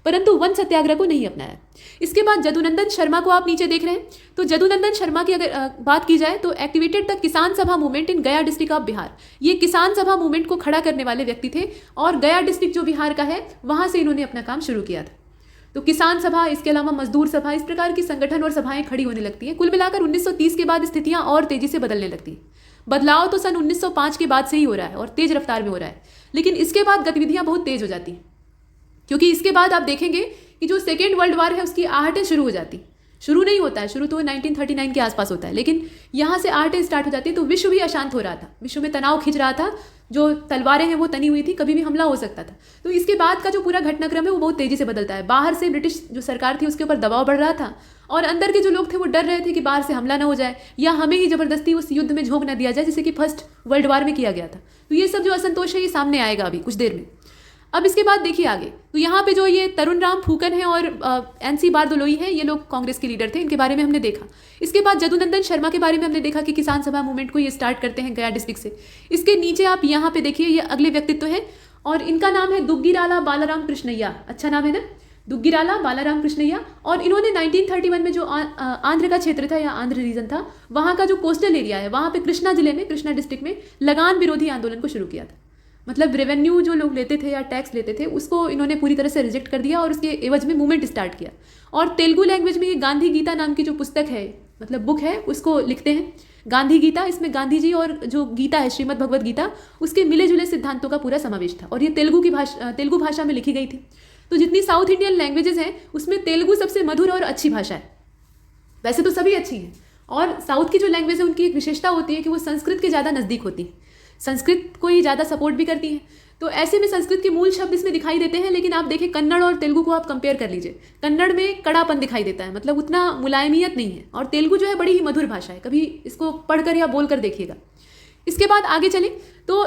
परंतु वन सत्याग्रह को नहीं अपनाया। इसके बाद जदुनंदन शर्मा को आप नीचे देख रहे हैं। तो जदुनंदन शर्मा की अगर बात की जाए तो एक्टिवेटेड द किसान सभा मूवमेंट इन गया डिस्ट्रिक्ट ऑफ बिहार। ये किसान सभा मूवमेंट को खड़ा करने वाले व्यक्ति थे और गया डिस्ट्रिक्ट जो बिहार का है वहाँ से इन्होंने अपना काम शुरू किया था। तो किसान सभा, इसके अलावा मजदूर सभा, इस प्रकार की संगठन और सभाएं खड़ी होने लगती हैं। कुल मिलाकर 1930 के बाद स्थितियाँ और तेजी से बदलने लगती हैं। बदलाव तो सन 1905 के बाद से ही हो रहा है और तेज रफ्तार में हो रहा है, लेकिन इसके बाद गतिविधियाँ बहुत तेज हो जाती हैं, क्योंकि इसके बाद आप देखेंगे कि जो सेकेंड वर्ल्ड वॉर है उसकी आहटें शुरू हो जाती। शुरू नहीं होता है, शुरू तो 1939 के आसपास होता है, लेकिन यहाँ से आहटें स्टार्ट हो जाती है। तो विश्व भी अशांत हो रहा था, विश्व में तनाव खिंच रहा था, जो तलवारें हैं वो तनी हुई थी, कभी भी हमला हो सकता था। तो इसके बाद का जो पूरा घटनाक्रम है वो बहुत तेजी से बदलता है। बाहर से ब्रिटिश जो सरकार थी उसके ऊपर दबाव बढ़ रहा था और अंदर के जो लोग थे वो डर रहे थे कि बाहर से हमला ना हो जाए या हमें ही जबरदस्ती उस युद्ध में झोंक ना दिया जाए, जैसे कि फर्स्ट वर्ल्ड वॉर में किया गया था। तो ये सब जो असंतोष है ये सामने आएगा अभी कुछ देर में। अब इसके बाद देखिए आगे, तो यहाँ पे जो ये तरुण राम फूकन है और एनसी बारदोलोई है, ये लोग कांग्रेस के लीडर थे, इनके बारे में हमने देखा। इसके बाद जदुनंदन शर्मा के बारे में हमने देखा कि किसान सभा मूवमेंट को ये स्टार्ट करते हैं गया डिस्ट्रिक्ट से। इसके नीचे आप यहाँ पे देखिए, ये अगले व्यक्तित्व हैं और इनका नाम है दुग्गीराला बालाराम कृष्णैया। अच्छा नाम है ना, दुग्गीराला बालाराम कृष्णैया। और इन्होंने 1931 में जो आंध्र का क्षेत्र था या आंध्र रीजन था, वहाँ का जो कोस्टल एरिया है, वहाँ पे कृष्णा जिले में, कृष्णा डिस्ट्रिक्ट में लगान विरोधी आंदोलन को शुरू किया था। मतलब रेवेन्यू जो लोग लेते थे या टैक्स लेते थे, उसको इन्होंने पूरी तरह से रिजेक्ट कर दिया और उसके एवज में मूवमेंट स्टार्ट किया। और तेलुगु लैंग्वेज में ये गांधी गीता नाम की जो पुस्तक है, मतलब बुक है, उसको लिखते हैं गांधी गीता। इसमें गांधी जी और जो गीता है, श्रीमद् भगवद गीता, उसके मिले जुले सिद्धांतों का पूरा समावेश था और ये तेलुगु भाषा में लिखी गई थी। तो जितनी साउथ इंडियन लैंग्वेजेस हैं उसमें तेलुगु सबसे मधुर और अच्छी भाषा है। वैसे तो सभी अच्छी हैं, और साउथ की जो लैंग्वेज है उनकी एक विशेषता होती है कि वो संस्कृत के ज़्यादा नज़दीक होती है, संस्कृत को ही ज़्यादा सपोर्ट भी करती हैं। तो ऐसे में संस्कृत के मूल शब्द इसमें दिखाई देते हैं, लेकिन आप देखें कन्नड़ और तेलुगु को आप कंपेयर कर लीजिए, कन्नड़ में कड़ापन दिखाई देता है, मतलब उतना मुलायमियत नहीं है, और तेलुगु जो है बड़ी ही मधुर भाषा है। कभी इसको पढ़कर या बोलकर देखिएगा। इसके बाद आगे चलें तो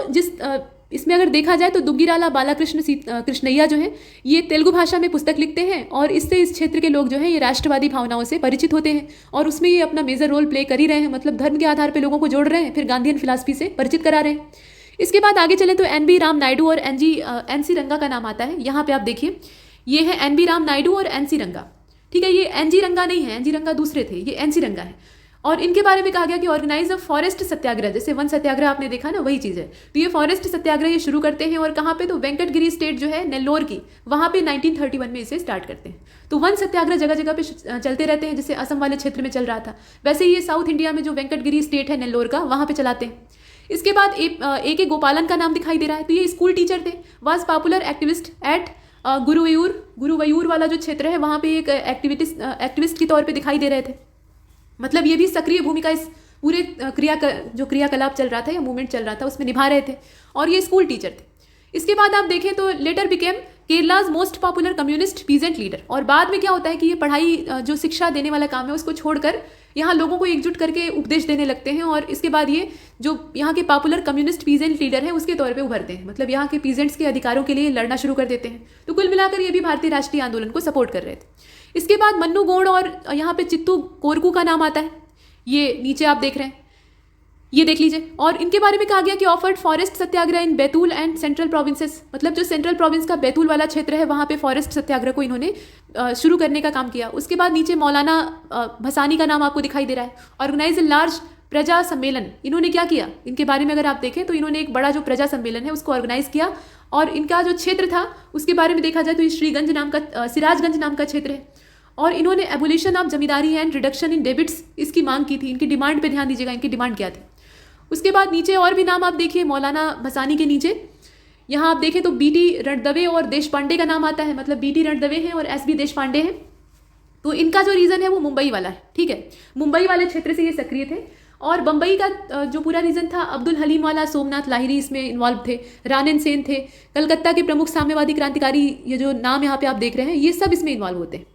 इसमें अगर देखा जाए तो दुग्गीराला बालाकृष्ण कृष्णैया जो है, ये तेलुगु भाषा में पुस्तक लिखते हैं और इससे इस क्षेत्र के लोग जो हैं ये राष्ट्रवादी भावनाओं से परिचित होते हैं और उसमें ये अपना मेजर रोल प्ले कर ही रहे हैं। मतलब धर्म के आधार पर लोगों को जोड़ रहे हैं, फिर गांधीयन फिलासफी से परिचित करा रहे हैं। इसके बाद आगे चलें तो एन.बी. राम नायडू और एन.सी. रंगा का नाम आता है। यहाँ पे आप देखिए, ये है एन.बी. राम नायडू और एन.सी. रंगा, ठीक है। ये एन.जी. रंगा नहीं है, एन.जी. रंगा दूसरे थे, ये एन.सी. रंगा है। और इनके बारे में कहा गया कि ऑर्गेनाइज अ फॉरेस्ट सत्याग्रह, जैसे वन सत्याग्रह आपने देखा ना, वही चीज़ है। तो ये फॉरेस्ट सत्याग्रह ये शुरू करते हैं और कहाँ पे, तो वेंकटगिरी स्टेट जो है नेल्लोर की, वहाँ पे 1931 में इसे स्टार्ट करते हैं। तो वन सत्याग्रह जगह जगह पे चलते रहते हैं, जैसे असम वाले क्षेत्र में चल रहा था, वैसे ये साउथ इंडिया में जो वेंकटगिरी स्टेट है नेल्लोर का, वहाँ पे चलाते हैं। इसके बाद ए.के. गोपालन का नाम दिखाई दे रहा है। तो ये स्कूल टीचर थे, was popular activist at Guruvayur वाला जो क्षेत्र है, वहाँ पे एक एक्टिविस्ट के तौर पे दिखाई दे रहे थे। मतलब ये भी सक्रिय भूमिका इस पूरे क्रियाकलाप चल रहा था या मूवमेंट चल रहा था उसमें निभा रहे थे, और ये स्कूल टीचर थे। इसके बाद आप देखें तो letter became Kerala's most popular communist peasant leader. और बाद में क्या होता है कि ये पढ़ाई जो शिक्षा देने वाला काम है उसको छोड़कर यहाँ लोगों को एकजुट करके उपदेश देने लगते हैं, और इसके बाद ये जो यहाँ के पॉपुलर कम्युनिस्ट पीजेंट लीडर हैं उसके तौर पे उभरते हैं। मतलब यहाँ के पीजेंट्स के अधिकारों के लिए लड़ना शुरू कर देते हैं। तो कुल मिलाकर ये भी भारतीय राष्ट्रीय आंदोलन को सपोर्ट कर रहे थे। इसके बाद मन्नू गौड़ और यहाँ पे चित्तू कोरकू का नाम आता है, ये नीचे आप देख रहे हैं, ये देख लीजिए। और इनके बारे में कहा गया कि offered forest Satyagraha in Betul and central provinces, मतलब जो सेंट्रल प्रोविंस का बैतूल वाला क्षेत्र है वहाँ पे फॉरेस्ट सत्याग्रह को इन्होंने शुरू करने का काम किया। उसके बाद नीचे मौलाना भसानी का नाम आपको दिखाई दे रहा है। ऑर्गेनाइज ए लार्ज प्रजा सम्मेलन, इन्होंने क्या किया, इनके बारे में अगर आप देखें तो इन्होंने एक बड़ा जो प्रजा सम्मेलन है उसको ऑर्गेनाइज किया, और इनका जो क्षेत्र था उसके बारे में देखा जाए तो ये सिराजगंज नाम का क्षेत्र है। और इन्होंने abolition of zamindari and reduction in debits, इसकी मांग की थी। इनकी डिमांड पे ध्यान दीजिएगा, इनकी डिमांड क्या थी। उसके बाद नीचे और भी नाम आप देखिए, मौलाना भसानी के नीचे यहाँ आप देखें तो बी.टी. रणदवे और देश पांडे का नाम आता है। मतलब बी.टी. रणदवे हैं और एस.बी. देश पांडे हैं। तो इनका जो रीजन है वो मुंबई वाला है, ठीक है, मुंबई वाले क्षेत्र से ये सक्रिय थे। और बम्बई का जो पूरा रीजन था, अब्दुल हलीम वाला, सोमनाथ लाहिरी इसमें इन्वॉल्व थे, रानन सेन थे, कलकत्ता के प्रमुख साम्यवादी क्रांतिकारी, ये जो नाम यहाँ पे आप देख रहे हैं ये सब इसमें इन्वॉल्व होते हैं।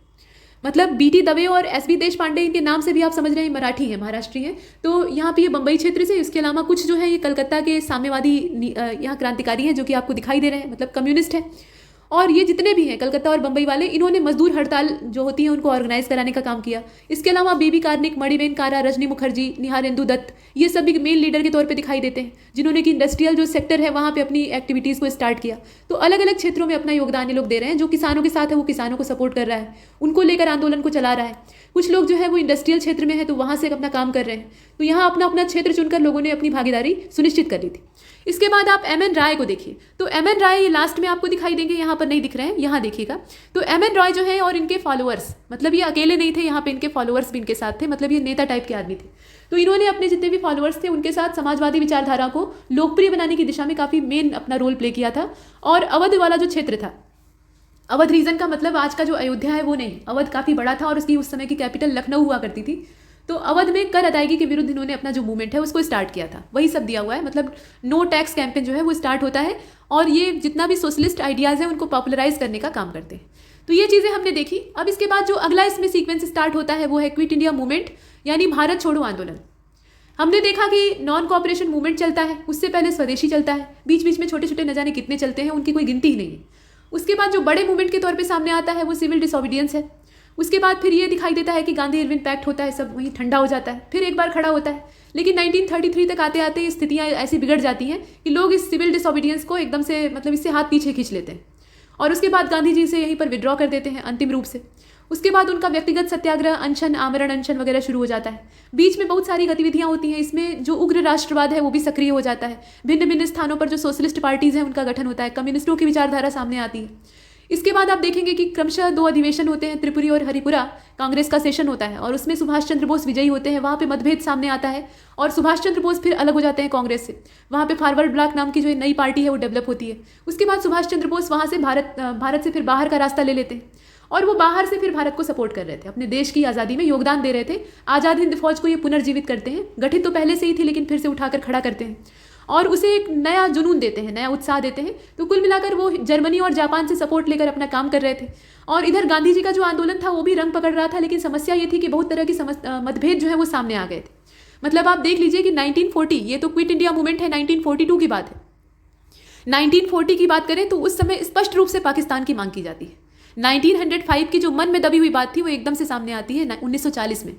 मतलब बी.टी. दवे और एस.बी. देश पांडे, इनके नाम से भी आप समझ रहे हैं मराठी हैं, महाराष्ट्री हैं। तो यहाँ पे ये बम्बई क्षेत्र से, इसके अलावा कुछ जो है ये कलकत्ता के साम्यवादी यहाँ क्रांतिकारी हैं जो कि आपको दिखाई दे रहे हैं, मतलब कम्युनिस्ट हैं। और ये जितने भी हैं कलकत्ता और बम्बई वाले, इन्होंने मजदूर हड़ताल जो होती है उनको ऑर्गेनाइज कराने का काम किया। इसके अलावा बेबी कार्निक, मणिबेन कारा, रजनी मुखर्जी, निहारेंदु दत्त, ये सभी मेन लीडर के तौर पे दिखाई देते हैं, जिन्होंने कि इंडस्ट्रियल जो सेक्टर है वहाँ पे अपनी एक्टिविटीज़ को स्टार्ट किया। तो अलग अलग क्षेत्रों में अपना योगदान ये लोग दे रहे हैं। जो किसानों के साथ है वो किसानों को सपोर्ट कर रहा है, उनको लेकर आंदोलन को चला रहा है। कुछ लोग जो है वो इंडस्ट्रियल क्षेत्र में है तो वहाँ से अपना काम कर रहे हैं। तो यहाँ अपना अपना क्षेत्र चुनकर लोगों ने अपनी भागीदारी सुनिश्चित कर ली थी। इसके बाद आप एम.एन. राय को देखिए। तो एम.एन. राय ये लास्ट में आपको दिखाई देंगे, यहाँ पर नहीं दिख रहे हैं, यहाँ देखिएगा। तो एम.एन. रॉय जो है और इनके फॉलोअर्स, मतलब ये अकेले नहीं थे, यहाँ पे इनके फॉलोअर्स भी इनके साथ थे, मतलब ये नेता टाइप के आदमी थे। तो इन्होंने अपने जितने भी फॉलोअर्स थे उनके साथ समाजवादी विचारधारा को लोकप्रिय बनाने की दिशा में काफ़ी मेन अपना रोल प्ले किया था। और अवध वाला जो क्षेत्र था, अवध रीजन का मतलब आज का जो अयोध्या है वो नहीं, अवध काफ़ी बड़ा था और उसकी उस समय की कैपिटल लखनऊ हुआ करती थी। तो अवध में कर अदायगी के विरुद्ध इन्होंने अपना जो मूवमेंट है उसको स्टार्ट किया था। वही सब दिया हुआ है, मतलब नो टैक्स कैंपेन जो है वो स्टार्ट होता है, और ये जितना भी सोशलिस्ट आइडियाज़ हैं उनको पॉपुलराइज करने का काम करते हैं। तो ये चीज़ें हमने देखी। अब इसके बाद जो अगला इसमें सीक्वेंस स्टार्ट होता है वो है क्विट इंडिया मूवमेंट, यानी भारत छोड़ो आंदोलन। हमने देखा कि नॉन कॉपरेशन मूवमेंट चलता है, उससे पहले स्वदेशी चलता है, बीच बीच में छोटे छोटे न जाने कितने चलते हैं, उनकी कोई गिनती ही नहीं है। उसके बाद जो बड़े मूवमेंट के तौर पे सामने आता है वो सिविल डिसोबीडियंस है। उसके बाद फिर ये दिखाई देता है कि गांधी इरविन पैक्ट होता है, सब वहीं ठंडा हो जाता है, फिर एक बार खड़ा होता है। लेकिन 1933 तक आते आते स्थितियाँ ऐसी बिगड़ जाती हैं कि लोग इस सिविल डिसोबीडियंस को एकदम से मतलब इससे हाथ पीछे खींच लेते हैं और उसके बाद गांधी जी से यहीं पर विड्रॉ कर देते हैं अंतिम रूप से। उसके बाद उनका व्यक्तिगत सत्याग्रह, अनशन, आमरण अनशन वगैरह शुरू हो जाता है। बीच में बहुत सारी गतिविधियां होती हैं, इसमें जो उग्र राष्ट्रवाद है वो भी सक्रिय हो जाता है। भिन्न भिन्न स्थानों पर जो सोशलिस्ट पार्टीज हैं उनका गठन होता है, कम्युनिस्टों की विचारधारा सामने आती है। इसके बाद आप देखेंगे कि क्रमशः 2 अधिवेशन होते हैं, त्रिपुरी और हरिपुरा कांग्रेस का सेशन होता है और उसमें सुभाष चंद्र बोस विजयी होते हैं। वहाँ पे मतभेद सामने आता है और सुभाष चंद्र बोस फिर अलग हो जाते हैं कांग्रेस से। वहाँ पे फॉरवर्ड ब्लॉक नाम की जो नई पार्टी है वो डेवलप होती है। उसके बाद सुभाष चंद्र बोस वहाँ से भारत से फिर बाहर का रास्ता ले लेते हैं और वो बाहर से फिर भारत को सपोर्ट कर रहे थे, अपने देश की आज़ादी में योगदान दे रहे थे। आज़ाद हिंद फौज को ये पुनर्जीवित करते हैं, गठित तो पहले से ही थी लेकिन फिर से उठाकर खड़ा करते हैं और उसे एक नया जुनून देते हैं, नया उत्साह देते हैं। तो कुल मिलाकर वो जर्मनी और जापान से सपोर्ट लेकर अपना काम कर रहे थे और इधर गांधी जी का जो आंदोलन था वो भी रंग पकड़ रहा था। लेकिन समस्या ये थी कि बहुत तरह की मतभेद जो है वो सामने आ गए थे। मतलब आप देख लीजिए कि 1940, ये तो क्विट इंडिया मूवमेंट है, 1942 की बात है। 1940 की बात करें तो उस समय स्पष्ट रूप से पाकिस्तान की मांग की जाती है। 1905 की जो मन में दबी हुई बात थी वो एकदम से सामने आती है 1940 में।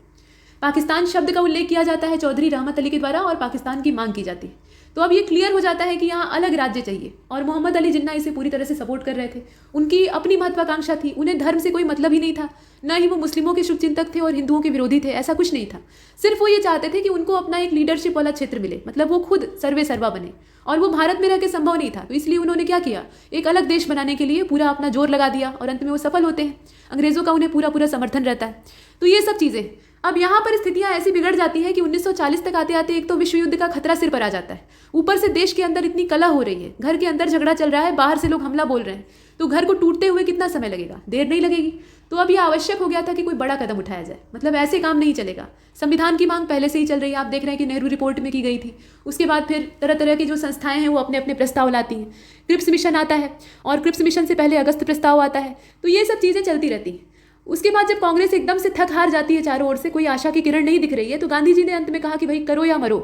पाकिस्तान शब्द का उल्लेख किया जाता है चौधरी रहमत अली के द्वारा और पाकिस्तान की मांग की जाती है। तो अब ये क्लियर हो जाता है कि यहाँ अलग राज्य चाहिए और मोहम्मद अली जिन्ना इसे पूरी तरह से सपोर्ट कर रहे थे। उनकी अपनी महत्वाकांक्षा थी, उन्हें धर्म से कोई मतलब ही नहीं था, न ही वो मुस्लिमों के शुभचिंतक थे और हिंदुओं के विरोधी थे, ऐसा कुछ नहीं था। सिर्फ वो ये चाहते थे कि उनको अपना एक लीडरशिप वाला क्षेत्र मिले, मतलब वो खुद सर्वे सर्वा बने और वो भारत में रह के संभव नहीं था। तो इसलिए उन्होंने क्या किया, एक अलग देश बनाने के लिए पूरा अपना जोर लगा दिया और अंत में वो सफल होते हैं। अंग्रेजों का उन्हें पूरा पूरा समर्थन रहता है। तो ये सब चीज़ें अब यहाँ पर स्थितियाँ ऐसी बिगड़ जाती हैं कि 1940 तक आते आते एक तो विश्व युद्ध का खतरा सिर पर आ जाता है, ऊपर से देश के अंदर इतनी कलह हो रही है, घर के अंदर झगड़ा चल रहा है, बाहर से लोग हमला बोल रहे हैं। तो घर को टूटते हुए कितना समय लगेगा, देर नहीं लगेगी। तो अब यह आवश्यक हो गया था कि कोई बड़ा कदम उठाया जाए, मतलब ऐसे काम नहीं चलेगा। संविधान की मांग पहले से ही चल रही है, आप देख रहे हैं कि नेहरू रिपोर्ट में की गई थी। उसके बाद फिर तरह तरह की जो संस्थाएं हैं वो अपने अपने प्रस्ताव लाती हैं। क्रिप्स मिशन आता है और क्रिप्स मिशन से पहले अगस्त प्रस्ताव आता है। तो ये सब चीज़ें चलती रहती हैं। उसके बाद जब कांग्रेस एकदम से थक हार जाती है, चारों ओर से कोई आशा की किरण नहीं दिख रही है, तो गांधी जी ने अंत में कहा कि भाई करो या मरो,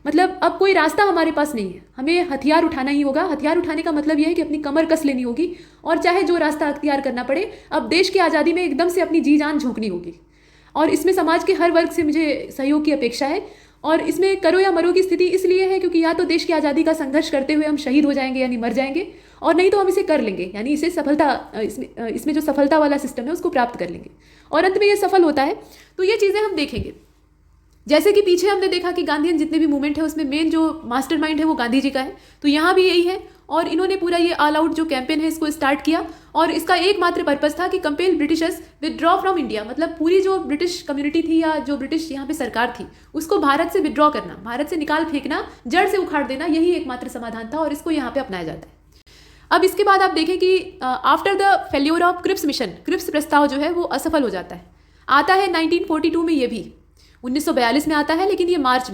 मतलब अब कोई रास्ता हमारे पास नहीं है, हमें हथियार उठाना ही होगा। हथियार उठाने का मतलब यह है कि अपनी कमर कस लेनी होगी और चाहे जो रास्ता अख्तियार करना पड़े, अब देश की आज़ादी में एकदम से अपनी जी जान झोंकनी होगी। और इसमें समाज के हर वर्ग से मुझे सहयोग की अपेक्षा है और इसमें करो या मरो की स्थिति इसलिए है क्योंकि या तो देश की आज़ादी का संघर्ष करते हुए हम शहीद हो जाएंगे यानी मर जाएंगे, और नहीं तो हम इसे कर लेंगे यानी इसे सफलता इसमें जो सफलता वाला सिस्टम है उसको प्राप्त कर लेंगे और अंत में ये सफल होता है। तो ये चीज़ें हम देखेंगे। जैसे कि पीछे हमने देखा कि गांधीयन जितने भी मूवमेंट है उसमें मेन जो मास्टरमाइंड है वो गांधी जी का है, तो यहाँ भी यही है और इन्होंने पूरा ये ऑल आउट जो कैंपेन है इसको स्टार्ट किया और इसका एकमात्र पर्पस था कि compel Britishers withdraw from India, मतलब पूरी जो ब्रिटिश कम्युनिटी थी या जो ब्रिटिश यहाँ पे सरकार थी उसको भारत से विदड्रॉ करना, भारत से निकाल फेंकना, जड़ से उखाड़ देना, यही एकमात्र समाधान था और इसको यहाँ पे अपनाया जाता है। अब इसके बाद आप देखें कि after the failure of Cripps mission, Cripps प्रस्ताव जो है वो असफल हो जाता है। आता है 1942 में, ये भी 1942 में आता है लेकिन ये मार्च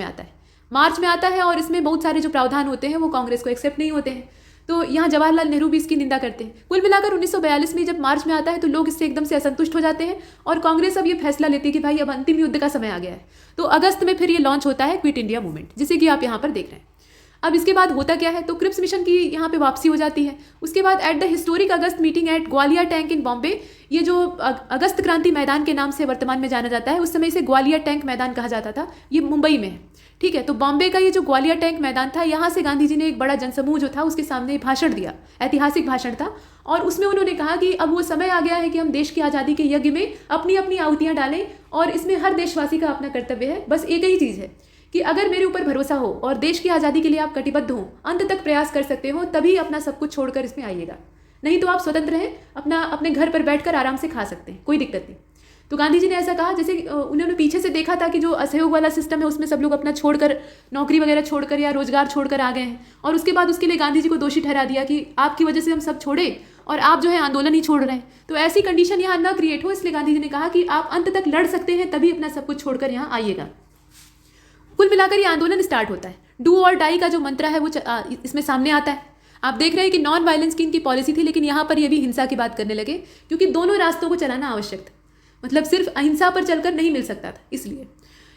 में आता है और इसमें बहुत सारे जो प्रावधान होते हैं वो कांग्रेस को एक्सेप्ट नहीं होते हैं। तो यहाँ जवाहरलाल नेहरू भी इसकी निंदा करते हैं। कुल मिलाकर 1942 में जब मार्च में आता है तो लोग इससे एकदम से असंतुष्ट हो जाते हैं और कांग्रेस अब ये फैसला लेती है कि भाई अब अंतिम युद्ध का समय आ गया है। तो अगस्त में फिर ये लॉन्च होता है क्विट इंडिया मूवमेंट, जिसे कि आप यहाँ पर देख रहे हैं। अब इसके बाद होता क्या है, तो क्रिप्स मिशन की यहाँ पे वापसी हो जाती है। उसके बाद at the historic August meeting at Gwalior tank in Bombay, ये जो अगस्त क्रांति मैदान के नाम से वर्तमान में जाना जाता है, उस समय इसे ग्वालियर टैंक मैदान कहा जाता था, ये मुंबई में है, ठीक है। तो बॉम्बे का ये जो ग्वालियर टैंक मैदान था, यहाँ से गांधी जी ने एक बड़ा जनसमूह जो था उसके सामने भाषण दिया, ऐतिहासिक भाषण था और उसमें उन्होंने कहा कि अब वो समय आ गया है कि हम देश की आज़ादी के यज्ञ में अपनी अपनी आहुतियाँ डालें और इसमें हर देशवासी का अपना कर्तव्य है। बस एक ही चीज़ है कि अगर मेरे ऊपर भरोसा हो और देश की आज़ादी के लिए आप कटिबद्ध हो, अंत तक प्रयास कर सकते हो, तभी अपना सब कुछ छोड़कर इसमें आइएगा, नहीं तो आप स्वतंत्र हैं, अपने घर पर बैठकर आराम से खा सकते हैं, कोई दिक्कत नहीं। तो गांधी जी ने ऐसा कहा जैसे उन्होंने पीछे से देखा था कि जो असहयोग वाला सिस्टम है उसमें सब लोग अपना छोड़कर, नौकरी वगैरह छोड़कर या रोजगार छोड़कर आ गए हैं और उसके बाद उसके लिए गांधी जी को दोषी ठहरा दिया कि आपकी वजह से हम सब छोड़े और आप जो है आंदोलन ही छोड़ रहे हैं। तो ऐसी कंडीशन यहाँ न क्रिएट हो, इसलिए गांधी जी ने कहा कि आप अंत तक लड़ सकते हैं, तभी अपना सब कुछ छोड़कर यहाँ आइएगा। कुल मिलाकर ये आंदोलन स्टार्ट होता है। डू और डाई का जो मंत्र है वो इसमें सामने आता है। आप देख रहे हैं कि नॉन वायलेंस की इनकी पॉलिसी थी, लेकिन यहाँ पर ये भी हिंसा की बात करने लगे क्योंकि दोनों रास्तों को चलाना आवश्यक था, मतलब सिर्फ अहिंसा पर चलकर नहीं मिल सकता था। इसलिए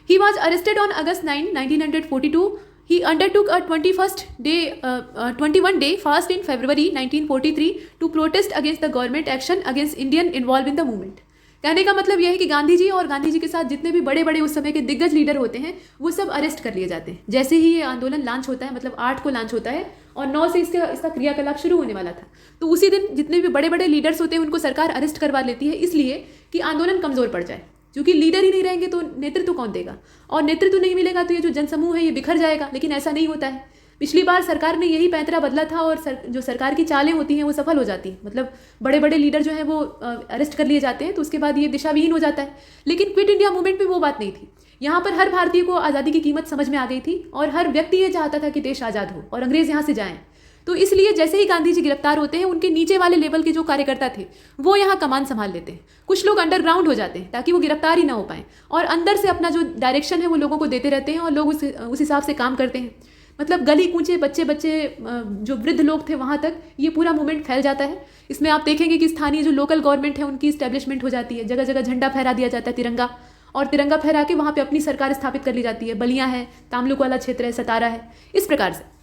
He was arrested on August 9, 1942. He undertook a 21-day fast in February 1943 to protest against the government action against Indian involved in the movement. कहने का मतलब यह है कि गांधी जी और गांधी जी के साथ जितने भी बड़े बड़े उस समय के दिग्गज लीडर होते हैं वो सब अरेस्ट कर लिए जाते हैं। जैसे ही ये आंदोलन लॉन्च होता है, मतलब 8 को लॉन्च होता है और 9 से इसका क्रियाकलाप शुरू होने वाला था, तो उसी दिन जितने भी बड़े बड़े लीडर्स होते हैं उनको सरकार अरेस्ट करवा लेती है, इसलिए कि आंदोलन कमज़ोर पड़ जाए। क्योंकि लीडर ही नहीं रहेंगे तो नेतृत्व कौन देगा, और नेतृत्व नहीं मिलेगा तो ये जो जनसमूह है ये बिखर जाएगा। लेकिन ऐसा नहीं होता है। पिछली बार सरकार ने यही पैंतरा बदला था और जो सरकार की चालें होती हैं वो सफल हो जाती हैं। मतलब बड़े बड़े लीडर जो हैं वो अरेस्ट कर लिए जाते हैं, तो उसके बाद ये दिशाविहीन हो जाता है। लेकिन क्विट इंडिया मूवमेंट में वो बात नहीं थी। यहाँ पर हर भारतीय को आज़ादी की कीमत समझ में आ गई थी और हर व्यक्ति ये चाहता था कि देश आज़ाद हो और अंग्रेज़ यहाँ से जाएँ। तो इसलिए जैसे ही गांधी जी गिरफ्तार होते हैं, उनके नीचे वाले लेवल के जो कार्यकर्ता थे वो यहाँ कमान संभाल लेते हैं। कुछ लोग अंडरग्राउंड हो जाते हैं ताकि वो गिरफ्तार ही ना हो पाएँ, और अंदर से अपना जो डायरेक्शन है वो लोगों को देते रहते हैं और लोग उस हिसाब से काम करते हैं। मतलब गली कूचे बच्चे जो वृद्ध लोग थे वहाँ तक ये पूरा मूवमेंट फैल जाता है। इसमें आप देखेंगे कि स्थानीय जो लोकल गवर्नमेंट है उनकी इस्टेब्लिशमेंट हो जाती है। जगह जगह झंडा फहरा दिया जाता है, तिरंगा, और तिरंगा फहरा के वहाँ पे अपनी सरकार स्थापित कर ली जाती है। बलियाँ है, तामलुक वाला क्षेत्र है, सतारा है, इस प्रकार से।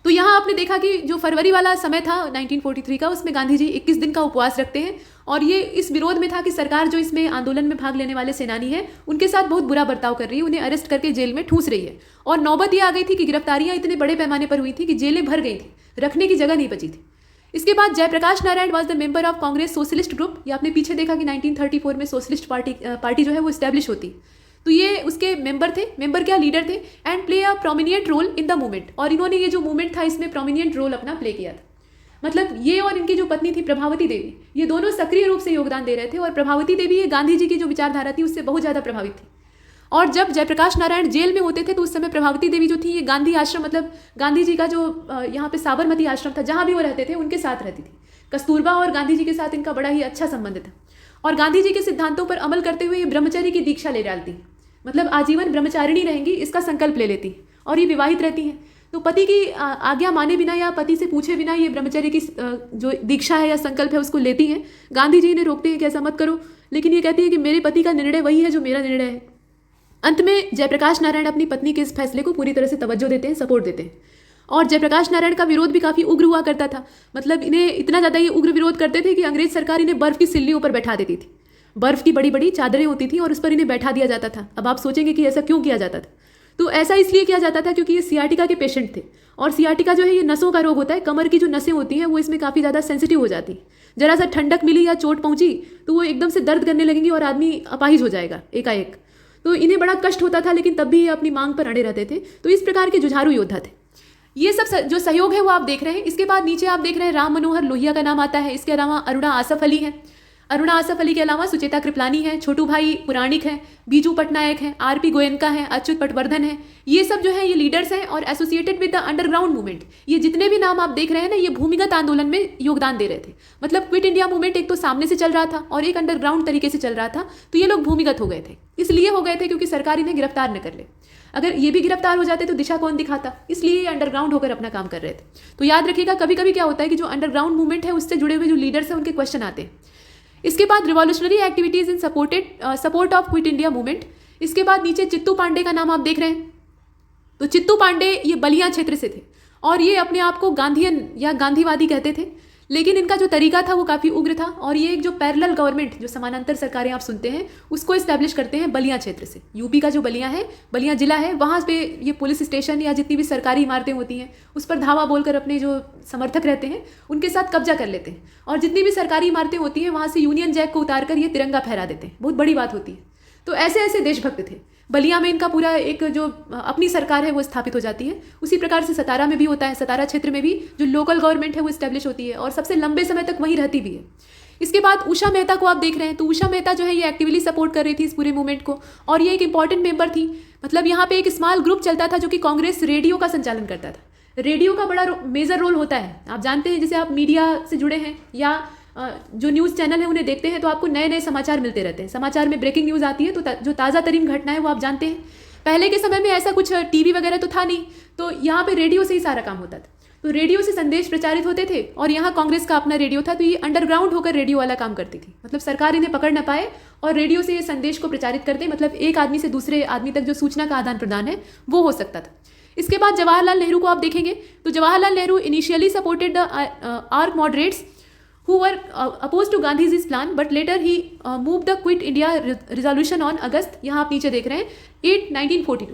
तो यहाँ आपने देखा कि जो फरवरी वाला समय था 1943 का, उसमें गांधी जी 21 दिन का उपवास रखते हैं, और ये इस विरोध में था कि सरकार जो इसमें आंदोलन में भाग लेने वाले सेनानी है उनके साथ बहुत बुरा बर्ताव कर रही है, उन्हें अरेस्ट करके जेल में ठूस रही है। और नौबत ये आ गई थी कि गिरफ्तारियां इतने बड़े पैमाने पर हुई थी कि जेलें भर गई थी, रखने की जगह नहीं बची थी। इसके बाद Jayaprakash Narayan was the member of Congress socialist group. ये आपने पीछे देखा कि 1934 में सोशलिस्ट पार्टी जो है वो इस्टेब्लिश होती, तो ये उसके मेंबर थे। मेंबर क्या, लीडर थे, and play a prominent role in the movement. और इन्होंने ये जो मूवमेंट था इसमें प्रोमिनिएंट रोल अपना प्ले किया था। मतलब ये और इनकी जो पत्नी थी प्रभावती देवी, ये दोनों सक्रिय रूप से योगदान दे रहे थे। और प्रभावती देवी ये गांधी जी की जो विचारधारा थी उससे बहुत ज़्यादा प्रभावित थी। और जब जयप्रकाश नारायण जेल में होते थे तो उस समय प्रभावती देवी जो थी ये गांधी आश्रम, मतलब गांधी जी का जो यहाँ पे साबरमती आश्रम था जहाँ भी वो रहते थे उनके साथ रहती थी। कस्तूरबा और गांधी जी के साथ इनका बड़ा ही अच्छा संबंध था। और गांधी जी के सिद्धांतों पर अमल करते हुए ये ब्रह्मचर्य की दीक्षा ले डालती, मतलब आजीवन ब्रह्मचारिणी रहेंगी इसका संकल्प ले लेती, और ये विवाहित रहती हैं। तो पति की आज्ञा माने बिना या पति से पूछे बिना ये ब्रह्मचर्य की जो दीक्षा है या संकल्प है उसको लेती हैं। गांधी जी ने रोकते हैं कि ऐसा मत करो, लेकिन ये कहती है कि मेरे पति का निर्णय वही है जो मेरा निर्णय है। अंत में जयप्रकाश नारायण अपनी पत्नी के इस फैसले को पूरी तरह से तवज्जो देते हैं, सपोर्ट देते हैं। और जयप्रकाश नारायण का विरोध भी काफ़ी उग्र हुआ करता था। मतलब इन्हें इतना ज़्यादा ये उग्र विरोध करते थे कि अंग्रेज सरकार इन्हें बर्फ़ की सिल्लियों पर बैठा देती थी। बर्फ़ की बड़ी बड़ी चादरें होती थी और उस पर इन्हें बैठा दिया जाता था। अब आप सोचेंगे कि ऐसा क्यों किया जाता था, तो ऐसा इसलिए किया जाता था क्योंकि ये सियाटिका के पेशेंट थे। और सियाटिका जो है ये नसों का रोग होता है, कमर की जो नसें होती हैं वो इसमें काफ़ी ज़्यादा सेंसिटिव हो जाती हैं। जरा सा ठंडक मिली या चोट पहुंची तो वो एकदम से दर्द करने लगेंगी और आदमी अपाहिज हो जाएगा एकाएक। तो इन्हें बड़ा कष्ट होता था, लेकिन तब भी ये अपनी मांग पर अड़े रहते थे। तो इस प्रकार के जुझारू योद्धा थे। ये सब जो सहयोग है वो आप देख रहे हैं। इसके बाद नीचे आप देख रहे हैं राम मनोहर लोहिया का नाम आता है। इसके अलावा अरुणा आसफ अली है। अरुणा आसफ अली के अलावा सुचेता कृपलानी है, छोटू भाई पुराणिक हैं, बीजू पटनायक हैं, आरपी गोयनका हैं, अच्युत पटवर्धन हैं। ये सब जो है ये लीडर्स हैं और associated with the underground movement. ये जितने भी नाम आप देख रहे हैं ना, ये भूमिगत आंदोलन में योगदान दे रहे थे। मतलब क्विट इंडिया मूवमेंट एक तो सामने से चल रहा था और एक अंडरग्राउंड तरीके से चल रहा था। तो ये लोग भूमिगत हो गए थे। इसलिए हो गए थे क्योंकि सरकार इन्हें गिरफ्तार न कर ले। अगर ये भी गिरफ्तार हो जाते तो दिशा कौन दिखाता, इसलिए ये अंडरग्राउंड होकर अपना काम कर रहे थे। तो याद रखिएगा, कभी कभी क्या होता है कि जो अंडरग्राउंड मूवमेंट है उससे जुड़े हुए जो लीडर्स हैं उनके क्वेश्चन आते हैं। इसके बाद revolutionary activities in support of quit India movement. इसके बाद नीचे चित्तू पांडे का नाम आप देख रहे हैं। तो चित्तू पांडे ये बलिया क्षेत्र से थे और ये अपने आप को गांधीयन या गांधीवादी कहते थे, लेकिन इनका जो तरीका था वो काफ़ी उग्र था। और ये एक जो पैरेलल गवर्नमेंट, जो समानांतर सरकारें आप सुनते हैं, उसको इस्टेब्लिश करते हैं बलिया क्षेत्र से। यूपी का जो बलिया है, बलिया जिला है, वहाँ पे ये पुलिस स्टेशन या जितनी भी सरकारी इमारतें होती हैं उस पर धावा बोलकर अपने जो समर्थक रहते हैं उनके साथ कब्जा कर लेते हैं। और जितनी भी सरकारी इमारतें होती हैं वहाँ से यूनियन जैक को उतार कर ये तिरंगा फहरा देते हैं। बहुत बड़ी बात होती है। तो ऐसे ऐसे देशभक्त थे। बलिया में इनका पूरा एक जो अपनी सरकार है वो स्थापित हो जाती है। उसी प्रकार से सतारा में भी होता है। सतारा क्षेत्र में भी जो लोकल गवर्नमेंट है वो इस्टेब्लिश होती है और सबसे लंबे समय तक वहीं रहती भी है। इसके बाद उषा मेहता को आप देख रहे हैं। तो उषा मेहता जो है ये एक्टिवली सपोर्ट कर रही थी इस पूरे मूवमेंट को, और ये एक इंपॉर्टेंट मेंबर थी। मतलब यहाँ पे एक स्मॉल ग्रुप चलता था जो कि कांग्रेस रेडियो का संचालन करता था। रेडियो का बड़ा मेजर रोल होता है। आप जानते हैं, जैसे आप मीडिया से जुड़े हैं या जो न्यूज़ चैनल है उन्हें देखते हैं तो आपको नए नए समाचार मिलते रहते हैं। समाचार में ब्रेकिंग न्यूज़ आती है तो जो ताज़ा तरीन घटना है वो आप जानते हैं। पहले के समय में ऐसा कुछ टीवी वगैरह तो था नहीं, तो यहाँ पे रेडियो से ही सारा काम होता था। तो रेडियो से संदेश प्रचारित होते थे और यहाँ कांग्रेस का अपना रेडियो था, तो ये अंडरग्राउंड होकर रेडियो वाला काम करती थी। मतलब सरकार इन्हें पकड़ न पाए और रेडियो से ये संदेश को प्रचारित करते, मतलब एक आदमी से दूसरे आदमी तक जो सूचना का आदान प्रदान है वो हो सकता था। इसके बाद जवाहरलाल नेहरू को आप देखेंगे तो Jawaharlal Nehru initially supported the arc moderates who were opposed to Gandhi's plan, but later he moved the Quit India resolution on August, यहाँ आप नीचे देख रहे हैं 8, 1942।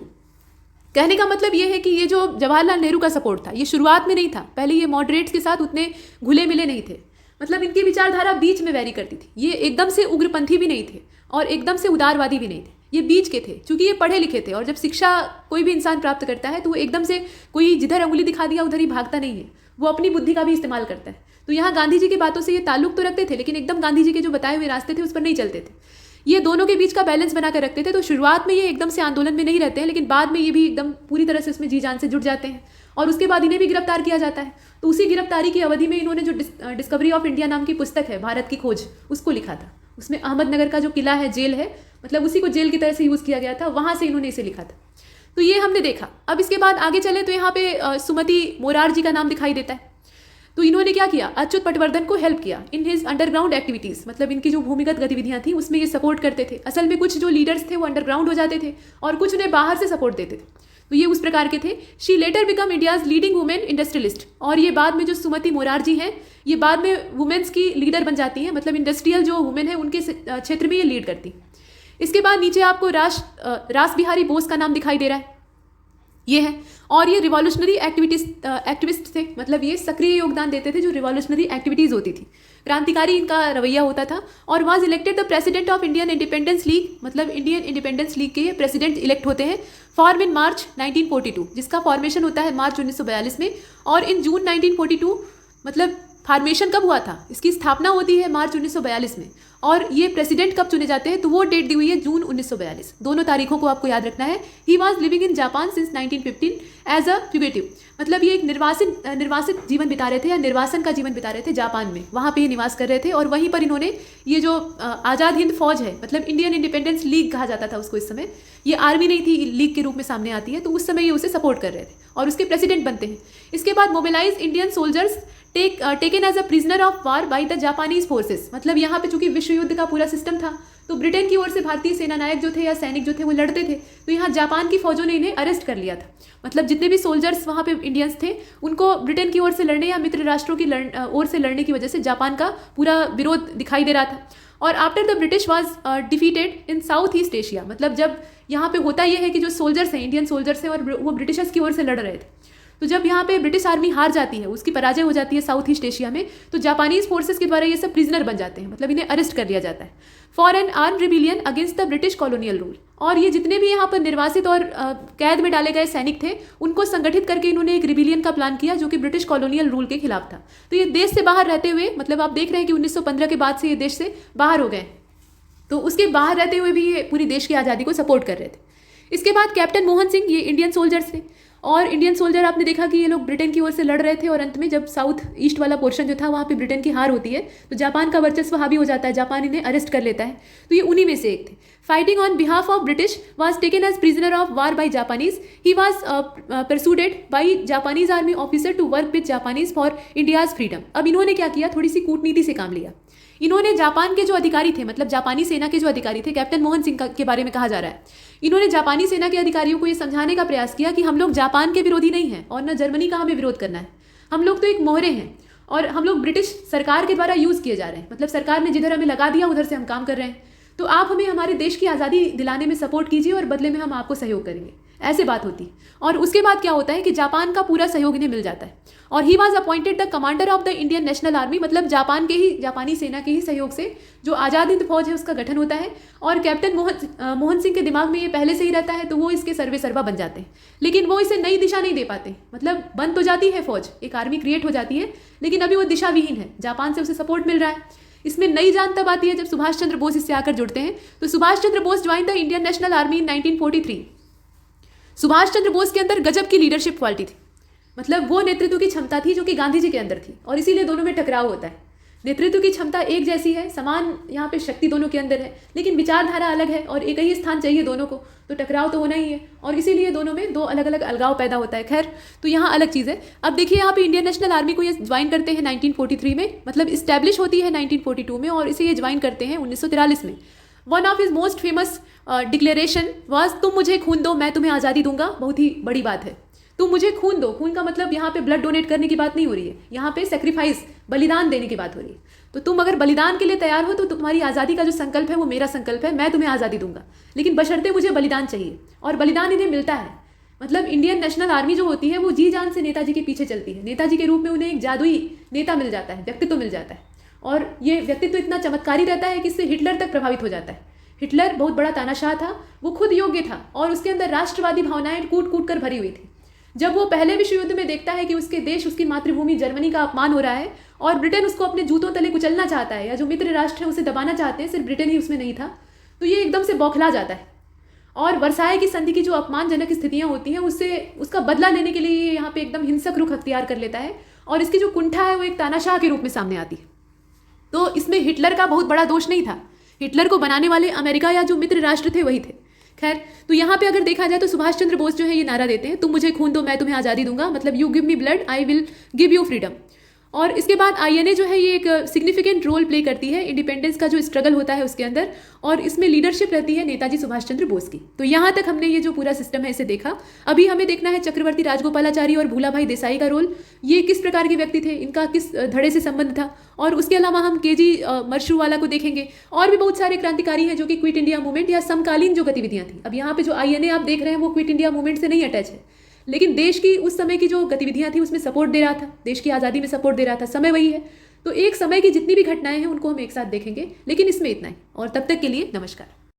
कहने का मतलब ये है कि ये जो जवाहरलाल नेहरू का सपोर्ट था ये शुरुआत में नहीं था, पहले ये मॉडरेट्स के साथ उतने घुले मिले नहीं थे, मतलब इनकी विचारधारा बीच में वैरी करती थी। ये एकदम से उग्रपंथी भी नहीं थे और एकदम से उदारवादी भी नहीं थे, ये बीच के थे, क्योंकि ये पढ़े लिखे थे और जब शिक्षा कोई भी इंसान प्राप्त करता है तो वो एकदम से कोई जिधर अंगुली दिखा दिया उधर ही भागता नहीं है, वो अपनी बुद्धि का भी इस्तेमाल करता है। तो यहाँ गांधी जी की बातों से ये ताल्लुक तो रखते थे लेकिन एकदम गांधी जी के जो बताए हुए रास्ते थे उस पर नहीं चलते थे, ये दोनों के बीच का बैलेंस बना कर रखते थे। तो शुरुआत में ये एकदम से आंदोलन में नहीं रहते हैं, लेकिन बाद में ये भी एकदम पूरी तरह से इसमें जी जान से जुट जाते हैं और उसके बाद इन्हें भी गिरफ्तार किया जाता है। तो उसी गिरफ्तारी की अवधि में इन्होंने जो डिस्कवरी ऑफ इंडिया नाम की पुस्तक है, भारत की खोज, उसको लिखा था। उसमें अहमदनगर का जो किला है, जेल है, मतलब उसी को जेल की तरह से यूज़ किया गया था, वहाँ से इन्होंने इसे लिखा था। तो ये हमने देखा। अब इसके बाद आगे चले तो यहाँ पे सुमति मोरारजी का नाम दिखाई देता है। तो इन्होंने क्या किया, अच्युत पटवर्धन को हेल्प किया इन हिज अंडरग्राउंड एक्टिविटीज़, मतलब इनकी जो भूमिगत गतिविधियां थी उसमें ये सपोर्ट करते थे। असल में कुछ जो लीडर्स थे वो अंडरग्राउंड हो जाते थे और कुछ उन्हें बाहर से सपोर्ट देते थे, तो ये उस प्रकार के थे। She letter become India's leading women industrialist, और ये बाद में जो सुमति मोरारजी हैं ये बाद में वुमेन्स की लीडर बन जाती हैं, मतलब इंडस्ट्रियल जो वुमेन है उनके क्षेत्र में ये लीड करती। इसके बाद नीचे आपको रास बिहारी बोस का नाम दिखाई दे रहा है, ये है, और ये रिवॉल्यूशनरी एक्टिविस्ट थे, मतलब ये सक्रिय योगदान देते थे जो रिवॉल्यूशनरी एक्टिविटीज़ होती थी, क्रांतिकारी इनका रवैया होता था। और was elected the president of Indian independence league, मतलब इंडियन इंडिपेंडेंस लीग के ये प्रेसिडेंट इलेक्ट होते हैं फॉर्म इन मार्च 1942, जिसका फॉर्मेशन होता है मार्च 1942 में, और इन जून 1942, मतलब फॉर्मेशन कब हुआ था, इसकी स्थापना होती है मार्च 1942 में, और ये प्रेसिडेंट कब चुने जाते हैं तो वो डेट दी हुई है जून 1942। दोनों तारीखों को आपको याद रखना है। He was living in Japan since 1915 as a fugitive, मतलब ये एक निर्वासित जीवन बिता रहे थे या निर्वासन का जीवन बिता रहे थे जापान में, वहाँ पे ये निवास कर रहे थे। और वहीं पर इन्होंने ये जो आज़ाद हिंद फौज है, मतलब इंडियन इंडिपेंडेंस लीग कहा जाता था उसको, इस समय ये आर्मी नहीं थी, लीग के रूप में सामने आती है, तो उस समय ये उसे सपोर्ट कर रहे थे और उसके प्रेसिडेंट बनते हैं। इसके बाद mobilise Indian soldiers taken as a prisoner of war by the Japanese forces, मतलब यहाँ पे चूंकि विश्व युद्ध का पूरा सिस्टम था तो ब्रिटेन की ओर से भारतीय सेना नायक जो थे या सैनिक जो थे वो लड़ते थे, तो यहाँ जापान की फौजों ने इन्हें अरेस्ट कर लिया था। मतलब जितने भी सोल्जर्स वहाँ पे इंडियंस थे उनको ब्रिटेन की ओर से लड़ने या मित्र राष्ट्रों की ओर से लड़ने की वजह से जापान का पूरा विरोध दिखाई दे रहा था। और after the British was defeated in south east Asia, मतलब जब यहाँ पे होता यह है कि जो सोल्जर्स हैं, इंडियन सोल्जर्स हैं और वो ब्रिटिशर्स की ओर से लड़ रहे थे, तो जब यहाँ पे ब्रिटिश आर्मी हार जाती है, उसकी पराजय हो जाती है साउथ ईस्ट एशिया में, तो जापानीज फोर्सेस के द्वारा ये सब प्रिजनर बन जाते हैं, मतलब इन्हें अरेस्ट कर लिया जाता है for an arm rebellion against the British colonial rule. और ये जितने भी यहाँ पर निर्वासित और कैद में डाले गए सैनिक थे उनको संगठित करके इन्होंने एक रिबिलियन का प्लान किया जो कि ब्रिटिश कॉलोनियल रूल के खिलाफ था। तो ये देश से बाहर रहते हुए, मतलब आप देख रहे हैं कि 1915 के बाद से ये देश से बाहर हो गए, तो उसके बाहर रहते हुए भी ये पूरी देश की आज़ादी को सपोर्ट कर रहे थे। इसके बाद कैप्टन मोहन सिंह, ये इंडियन सोल्जर्स थे, और इंडियन सोल्जर आपने देखा कि ये लोग ब्रिटेन की ओर से लड़ रहे थे और अंत में जब साउथ ईस्ट वाला पोर्शन जो था वहाँ पे ब्रिटेन की हार होती है तो जापान का वर्चस्व हावी हो जाता है, जापान इन्हें अरेस्ट कर लेता है, तो ये उन्हीं में से एक थे। Fighting on behalf of British was taken as prisoner of war by Japanese, he was persuaded by Japanese army officer to work with Japanese for India's freedom. अब इन्होंने क्या किया, थोड़ी सी कूटनीति से काम लिया। इन्होंने जापान के जो अधिकारी थे, मतलब जापानी सेना के जो अधिकारी थे, कैप्टन मोहन सिंह के बारे में कहा जा रहा है, इन्होंने जापानी सेना के अधिकारियों को ये समझाने का प्रयास किया कि हम लोग जापान के विरोधी नहीं हैं और न जर्मनी का हमें विरोध करना है, हम लोग तो एक मोहरे हैं और हम लोग ब्रिटिश सरकार के द्वारा यूज़ किए जा रहे हैं, मतलब सरकार ने जिधर हमें लगा दिया उधर से हम काम कर रहे हैं, तो आप हमें हमारे देश की आज़ादी दिलाने में सपोर्ट कीजिए और बदले में हम आपको सहयोग करेंगे, ऐसे बात होती। और उसके बाद क्या होता है कि जापान का पूरा सहयोग इन्हें मिल जाता है और he was appointed the commander of the Indian National army, मतलब जापानी सेना के ही सहयोग से जो आज़ाद हिंद फौज है उसका गठन होता है। और कैप्टन मोहन सिंह के दिमाग में ये पहले से ही रहता है, तो वो इसके सर्वे सर्वा बन जाते हैं, लेकिन वो इसे नई दिशा नहीं दे पाते, मतलब बन तो जाती है फौज, एक आर्मी क्रिएट हो जाती है, लेकिन अभी वो दिशा विहीन है, जापान से उसे सपोर्ट मिल रहा है। इसमें नई जान तब आती है जब सुभाष चंद्र बोस इससे आकर जुड़ते हैं। तो Subhash Chandra Bose join the Indian National Army in 1943। Subhash Chandra Bose के अंदर गजब की लीडरशिप क्वालिटी थी, मतलब वो नेतृत्व की क्षमता थी जो कि गांधी जी के अंदर थी, और इसीलिए दोनों में टकराव होता है। नेतृत्व की क्षमता एक जैसी है, समान यहाँ पे शक्ति दोनों के अंदर है, लेकिन विचारधारा अलग है और एक ही स्थान चाहिए दोनों को, तो टकराव तो होना ही है और इसीलिए दोनों में दो अलग अलग अलगाव पैदा होता है। खैर, तो यहाँ अलग चीज़ है। अब देखिए यहाँ पे इंडियन नेशनल आर्मी को ये ज्वाइन करते हैं 1943 में, मतलब इस्टेब्लिश होती है 1942 में और इसे ये ज्वाइन करते हैं 1943 में। One of his most famous declaration was तुम मुझे खून दो मैं तुम्हें आज़ादी दूंगा। बहुत ही बड़ी बात है, तुम मुझे खून दो। खून का मतलब यहाँ पे ब्लड डोनेट करने की बात नहीं हो रही है, यहाँ पे सेक्रीफाइस, बलिदान देने की बात हो रही है। तो तुम अगर बलिदान के लिए तैयार हो तो तुम्हारी आज़ादी का जो संकल्प है वो मेरा संकल्प है, मैं तुम्हें आज़ादी दूंगा, लेकिन बशर्ते मुझे बलिदान चाहिए और बलिदान इन्हें मिलता है। मतलब इंडियन नेशनल आर्मी जो होती है वो जी जान से नेताजी के पीछे चलती है। नेताजी के रूप में उन्हें एक जादुई नेता मिल जाता है, व्यक्तित्व मिल जाता है और ये व्यक्तित्व इतना चमत्कारी रहता है कि इससे हिटलर तक प्रभावित हो जाता है। हिटलर बहुत बड़ा तानाशाह था, वो खुद योग्य था और उसके अंदर राष्ट्रवादी भावनाएं कूट कूट कर भरी हुई थी। जब वो पहले विश्व युद्ध में देखता है कि उसके देश, उसकी मातृभूमि जर्मनी का अपमान हो रहा है और ब्रिटेन उसको अपने जूतों तले कुचलना चाहता है, या जो मित्र राष्ट्र है उसे दबाना चाहते हैं, सिर्फ ब्रिटेन ही उसमें नहीं था, तो ये एकदम से बौखला जाता है और वर्साय की संधि की जो अपमानजनक स्थितियां होती हैं उससे उसका बदला लेने के लिए यहाँ पे एकदम हिंसक रुख अख्तियार कर लेता है और इसकी जो कुंठा है वो एक तानाशाह के रूप में सामने आती है। तो इसमें हिटलर का बहुत बड़ा दोष नहीं था, हिटलर को बनाने वाले अमेरिका या जो मित्र राष्ट्र थे वही थे। खैर, तो यहाँ पे अगर देखा जाए तो सुभाष चंद्र बोस जो है ये नारा देते हैं, तुम मुझे खून दो मैं तुम्हें आज़ादी दूंगा, मतलब you give me blood I will give you freedom. और इसके बाद आईएनए जो है ये एक सिग्निफिकेंट रोल प्ले करती है इंडिपेंडेंस का जो स्ट्रगल होता है उसके अंदर, और इसमें लीडरशिप रहती है नेताजी सुभाष चंद्र बोस की। तो यहाँ तक हमने ये जो पूरा सिस्टम है इसे देखा। अभी हमें देखना है चक्रवर्ती राजगोपालाचारी और भूलाभाई देसाई का रोल, ये किस प्रकार के व्यक्ति थे, इनका किस धड़े से संबंध था, और उसके अलावा हम केजी मरशूवाला को देखेंगे। और भी बहुत सारे क्रांतिकारी हैं जो कि क्विट इंडिया मूवमेंट या समकालीन जो गतिविधियाँ थी, अब यहाँ पे जो आईएनए आप देख रहे हैं वो क्विट इंडिया मूवमेंट से नहीं अटैच है, लेकिन देश की उस समय की जो गतिविधियां थी उसमें सपोर्ट दे रहा था, देश की आज़ादी में सपोर्ट दे रहा था, समय वही है। तो एक समय की जितनी भी घटनाएं हैं उनको हम एक साथ देखेंगे, लेकिन इसमें इतना ही, और तब तक के लिए नमस्कार।